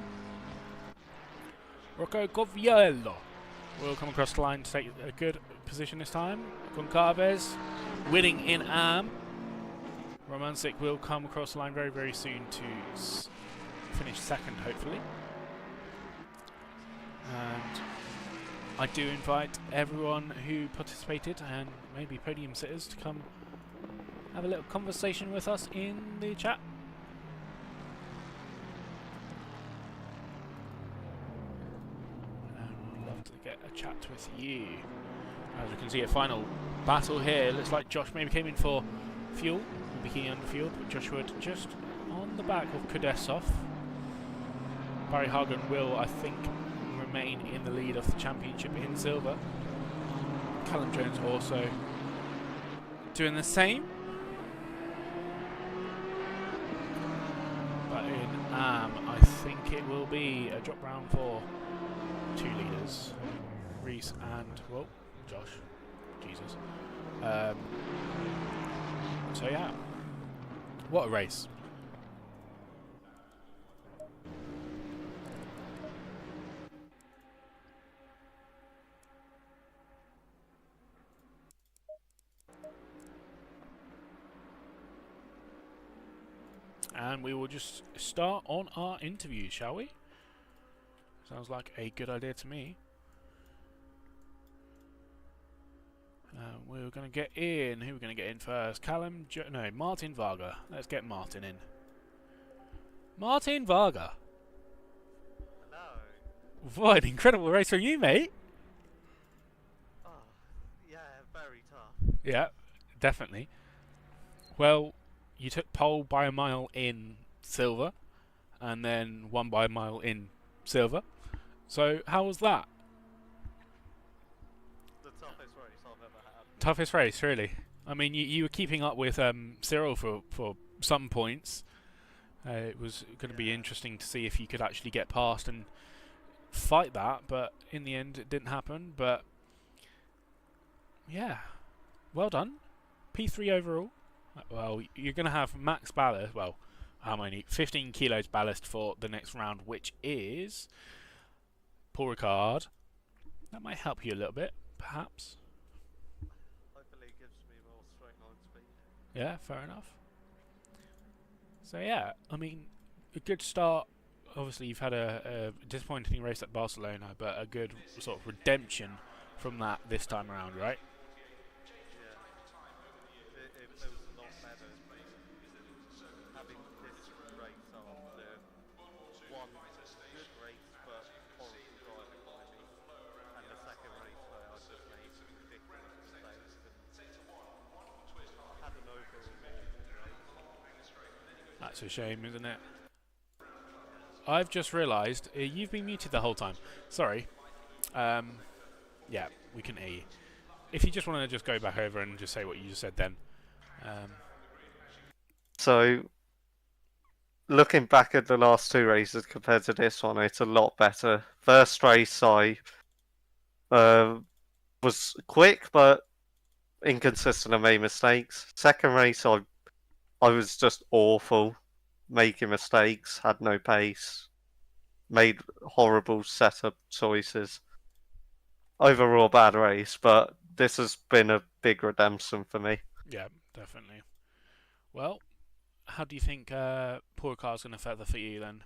Rocco Goviello will come across the line to take a good position this time. Goncalves winning in Am. Romancic will come across the line very, very soon to finish second, hopefully. And I do invite everyone who participated and maybe podium sitters to come have a little conversation with us in the chat. And we'd love to get a chat with you. As we can see, a final battle here. Looks like Josh maybe came in for fuel. Bikini under fuel, but Josh Wood just on the back of Kudesov. Barry Hagen will, I think, remain in the lead of the championship in silver. Callum Jones also doing the same. But in Am, I think it will be a drop round for two leaders, Reese and, well, Josh. Jesus. So yeah, what a race. and we will just start on our interview, shall we? Sounds like a good idea to me. We're going to get in. Who are we going to get in first? Martin Varga. Let's get Martin in. Martin Varga. Hello. What an incredible race from you, mate. Oh, yeah, very tough. Yeah, definitely. Well, you took pole by a mile in silver, and then won by a mile in silver. So, how was that? The toughest race I've ever had. Toughest race, really. I mean, you were keeping up with Cyril for some points. It was going to be interesting to see if you could actually get past and fight that, but in the end it didn't happen. But yeah, well done. P3 overall. Well, you're going to have max ballast. Well, how many? 15 kilos ballast for the next round, which is Paul Ricard. That might help you a little bit, perhaps. Hopefully it gives me more straight line speed. Yeah, fair enough. So yeah, I mean, a good start. Obviously, you've had a disappointing race at Barcelona, but a good sort of redemption from that this time around, right? Yeah. It feels a lot better having this race after one good race but horrible driving by me, and the second race where I just made ridiculous mistakes and had an overall awful race. That's a shame, isn't it? I've just realised you've been muted the whole time. Sorry. Yeah, we can hear you. If you just want to just go back over and just say what you just said then. So, looking back at the last two races compared to this one, it's a lot better. First race, I was quick but inconsistent and made mistakes. Second race, I was just awful, making mistakes, had no pace, made horrible setup choices. Overall, bad race, but this has been a big redemption for me. Yeah, definitely. Well, how do you think Poor Car's going to feather for you then?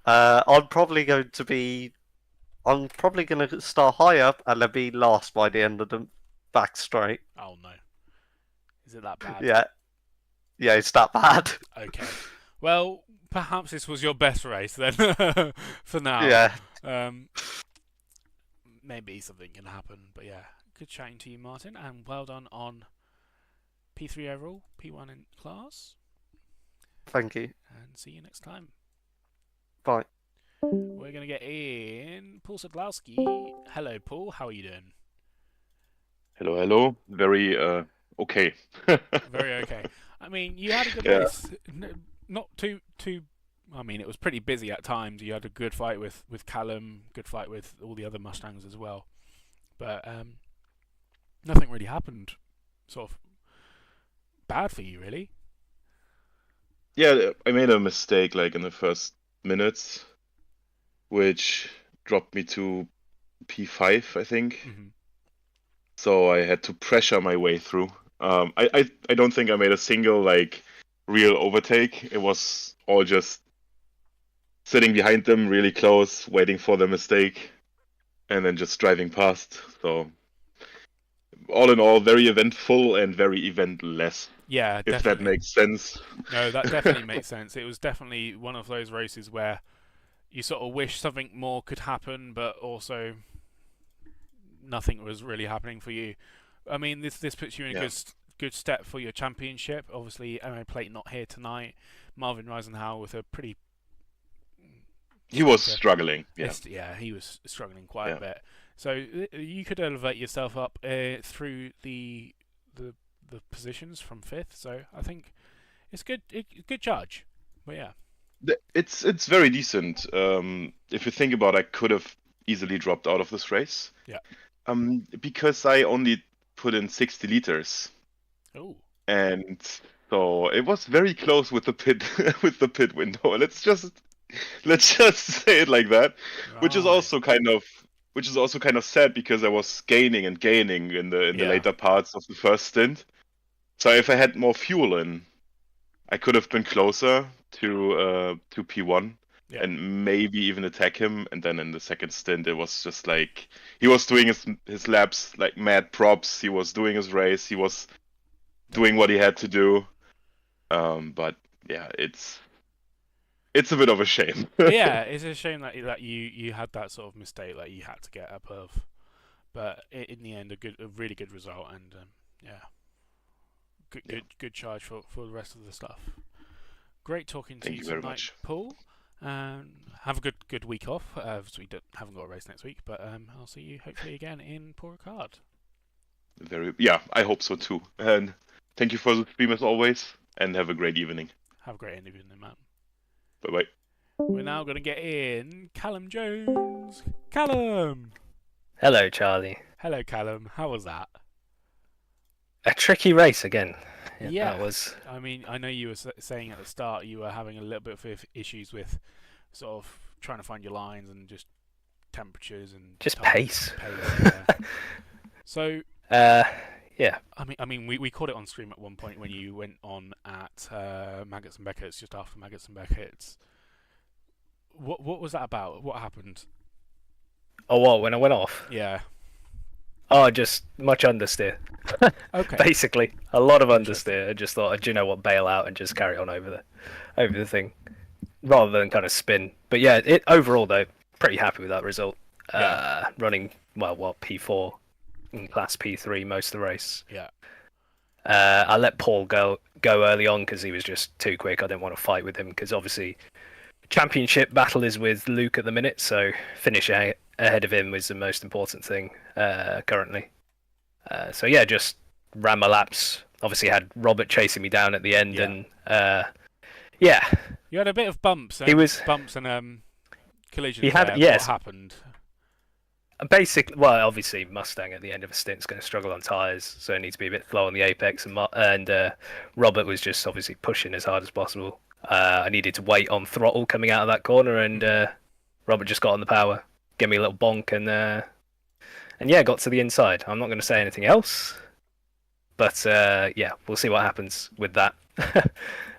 I'm probably going to start high up and then be last by the end of the back straight. Oh no. Is it that bad? Yeah, it's that bad. Okay. Well, perhaps this was your best race then for now. Yeah. Maybe something can happen, but yeah. Good chatting to you, Martin, and well done on P3 overall, P1 in class. Thank you. And see you next time. Bye. We're going to get in Paul Sadlowski. Hello, Paul. How are you doing? Hello. Very okay. Very okay. I mean, you had a good Yeah. race. Not too. I mean, it was pretty busy at times. You had a good fight with Callum, good fight with all the other Mustangs as well. But nothing really happened sort of bad for you, really. Yeah, I made a mistake like in the first minutes, which dropped me to P5, I think. Mm-hmm. So I had to pressure my way through. I don't think I made a single like real overtake. It was all just sitting behind them really close, waiting for the mistake, and then just driving past. So all in all, very eventful and very eventless. Yeah, If definitely. that makes sense. No, that definitely makes sense. It was definitely one of those races where you sort of wish something more could happen, but also nothing was really happening for you. I mean, this puts you in a good step for your championship. Obviously, Emma Plate not here tonight. Marvin Reisenhower with a pretty... He was struggling. Yeah. Yeah, he was struggling quite a bit. So you could elevate yourself up through the positions from 5th. So I think it's good judge. But yeah. It's very decent. If you think about it, I could have easily dropped out of this race. Yeah. Because I only put in 60 liters. Oh. And so it was very close with the pit with the pit window. And let's just say it like that. Right. Which is also kind of sad because I was gaining in the later parts of the first stint. So if I had more fuel in, I could have been closer to P1 Yeah. and maybe even attack him. And then in the second stint, it was just like he was doing his laps like mad props. He was doing his race. He was doing what he had to do. But yeah, it's a bit of a shame. Yeah, it's a shame that you had that sort of mistake that you had to get above, but in the end, a really good result, and yeah, good charge for the rest of the stuff. Great talking to Thank you you very tonight, much. Paul. Have a good week off. As we haven't got a race next week, but I'll see you hopefully again in Paul Ricard. Yeah, I hope so too. And thank you for the stream as always, and have a great evening. Have a great evening, man. Bye bye. We're now going to get in Callum Jones. Callum! Hello, Charlie. Hello, Callum. How was that? A tricky race again. Yeah. That was. I mean, I know you were saying at the start you were having a little bit of issues with sort of trying to find your lines and just temperatures and Just time, pace. Yeah. So. Yeah. I mean, we caught it on stream at one point when you went on at Maggots and Beckett's, just after Maggots and Beckett's. What was that about? What happened? Oh, what? When I went off? Yeah. Oh, just much understeer. Okay. Basically, a lot of understeer. I just thought, do you know what? Bail out and just carry on over the thing, rather than kind of spin. But yeah, overall though, pretty happy with that result. Yeah. Running P4 in class P3 most of the race. Yeah. I let Paul go early on because he was just too quick. I didn't want to fight with him because obviously championship battle is with Luke at the minute, so finishing ahead of him was the most important thing currently. So yeah, just ran my laps. Obviously had Robert chasing me down at the end, and yeah. You had a bit of bumps. Bumps and collisions. He had, there. yes. What happened? Basically, well, obviously Mustang at the end of a stint is going to struggle on tyres, so it needs to be a bit slow on the apex, and Robert was just obviously pushing as hard as possible. I needed to wait on throttle coming out of that corner, and Robert just got on the power, gave me a little bonk, and yeah, got to the inside. I'm not going to say anything else, but yeah, we'll see what happens with that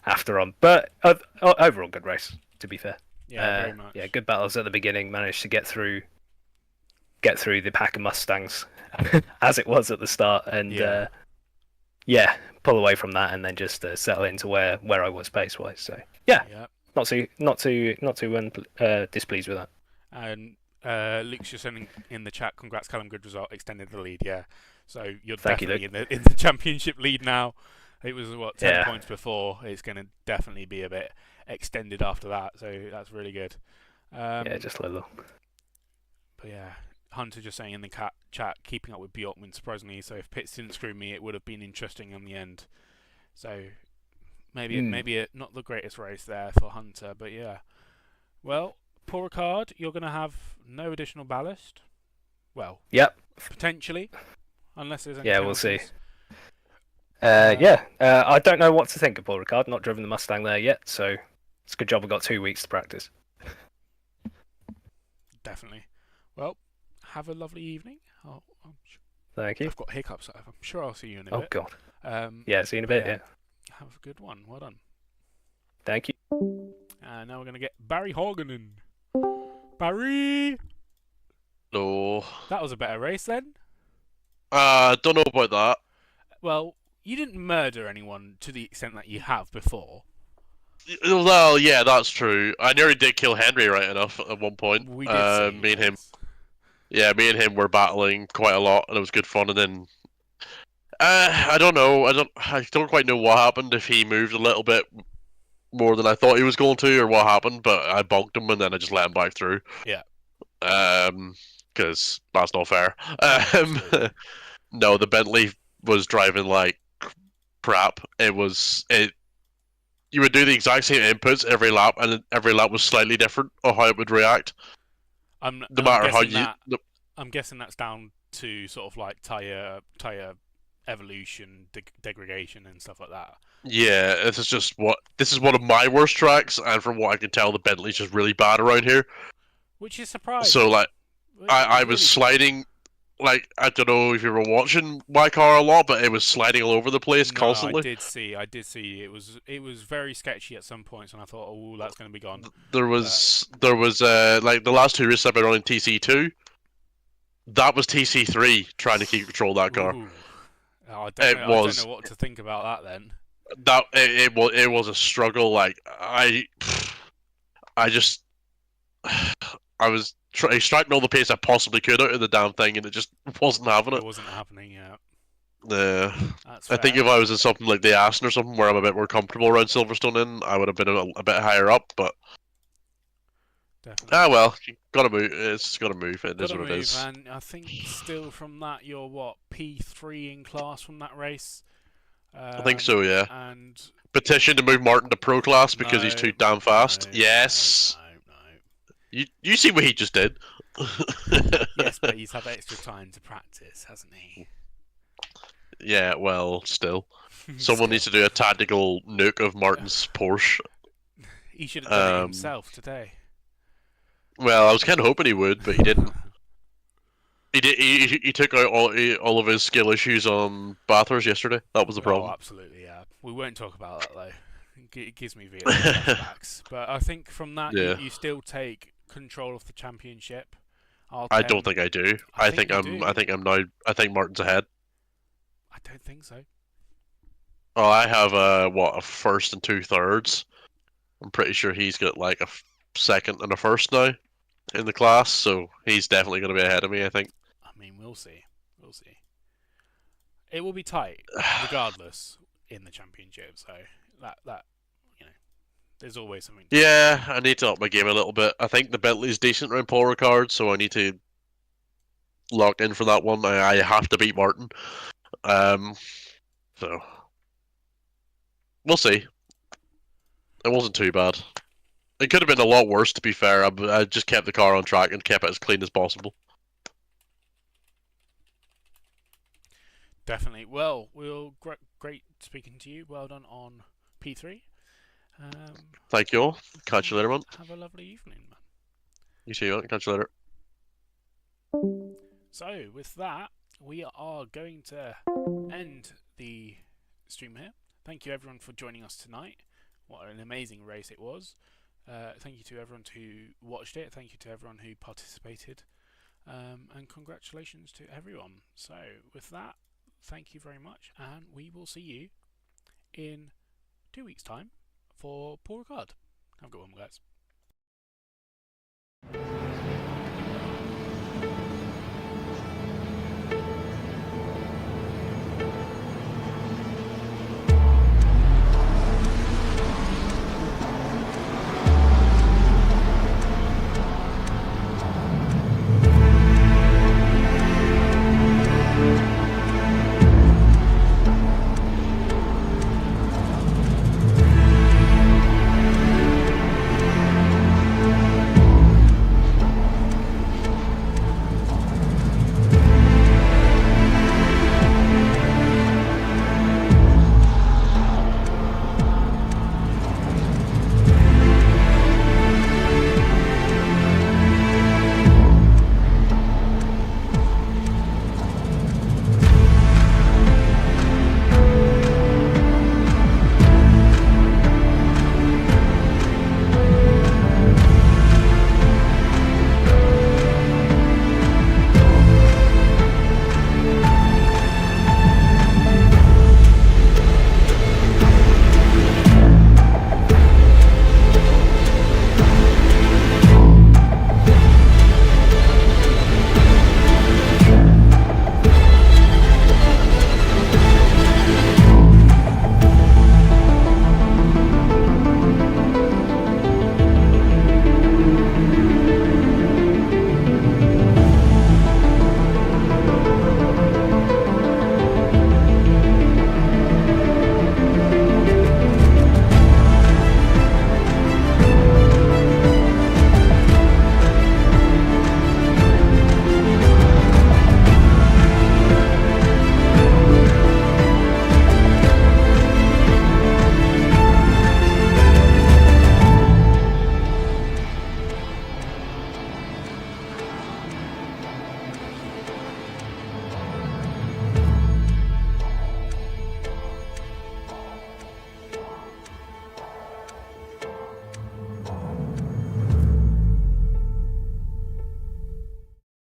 after on. But overall, good race, to be fair. Yeah, very much. Yeah, good battles at the beginning. Managed to get through the pack of Mustangs as it was at the start, and yeah, pull away from that, and then just settle into where I was pace wise. So yeah, not too displeased with that. And Luke's just sending in the chat, congrats Callum, good result, extended the lead. Yeah, so you're definitely in the championship lead now. It was 10 points before. It's going to definitely be a bit extended after that, so that's really good. Yeah, just a little. But yeah, Hunter just saying in the chat, keeping up with Bjorkman surprisingly. So if Pitts didn't screw me, it would have been interesting in the end. So maybe not the greatest race there for Hunter, but yeah. Well, Paul Ricard, you're going to have no additional ballast. Well, yep, potentially, unless there's any. Yeah, we'll see. I don't know what to think of Paul Ricard. Not driven the Mustang there yet, so it's a good job we got 2 weeks to practice. Definitely. Well, have a lovely evening. Thank you. I've got hiccups. I'm sure I'll see you in a bit. Oh God. Yeah, see you in a bit. Yeah. Have a good one. Well done. Thank you. And now we're gonna get Barry Horgan in. Barry. No. That was a better race then. Don't know about that. Well, you didn't murder anyone to the extent that you have before. Well, yeah, that's true. I nearly did kill Henry right enough at one point. We did me and him. Yeah, me and him were battling quite a lot, and it was good fun. And then, I don't know. I don't quite know what happened. If he moved a little bit more than I thought he was going to, or what happened. But I bonked him, and then I just let him back through. Yeah. Because that's not fair. No, the Bentley was driving like crap. You would do the exact same inputs every lap, and every lap was slightly different of how it would react. I'm guessing that's down to sort of like tire evolution, degradation, and stuff like that. Yeah, this is one of my worst tracks, and from what I can tell, the Bentley's just really bad around here. Which is surprising. So like, I was sliding like, I don't know if you were watching my car a lot, but it was sliding all over the place No, constantly. I did see. It was very sketchy at some points, and I thought, oh, that's going to be gone. There was like the last 2 races I've been running TC2. That was TC3 trying to keep control of that car. Ooh. Oh, I It don't was know what to think about that then. it was a struggle. Like I just I was striking all the pace I possibly could out of the damn thing, and it just wasn't having It it. wasn't happening yet. That's I That's think fair. if I was in something like the Aston or something where I'm a bit more comfortable around Silverstone, I would have been a bit higher up. But Definitely. well, you gotta move. It's gotta move. It is Gotta what move, it is. and I think still from that you're what, P3 in class from that race. I think so. Yeah. And Petition to move Martin to pro class because he's too damn fast. No, Yes. no. You see what he just did. Yes, but he's had extra time to practice, hasn't he? Yeah, well, still. Someone needs to do a tactical nuke of Martin's Porsche. He should have done it himself today. Well, I was kind of hoping he would, but he didn't. He took out all of his skill issues on Bathurst yesterday. That was the problem. Oh, absolutely, yeah. We won't talk about that though. It gives me Vietnam flashbacks. But I think from that, Yeah. you still take control of the championship. I don't think I do. I think I'm now. I think Martin's ahead. I don't think so. Oh, I have a first and 2 thirds. I'm pretty sure he's got like a second and a first now in the class, so he's definitely going to be ahead of me, I think. I mean, we'll see. We'll see. It will be tight, regardless, in the championship. So that you know, there's always something. Yeah, I need to up my game a little bit. I think the Bentley's decent around Paul Ricard, so I need to lock in for that one. I have to beat Martin. So we'll see. It wasn't too bad. It could have been a lot worse, to be fair. I just kept the car on track and kept it as clean as possible. Definitely. Well, great speaking to you. Well done on P3. Thank you all. Catch you later, man. Have a lovely evening, man. You too, man. Catch you later. So, with that, we are going to end the stream here. Thank you, everyone, for joining us tonight. What an amazing race it was. Thank you to everyone who watched it. Thank you to everyone who participated. And congratulations to everyone. So, with that, thank you very much. And we will see you in 2 weeks' time for Paul Ricard. Have a good one, guys.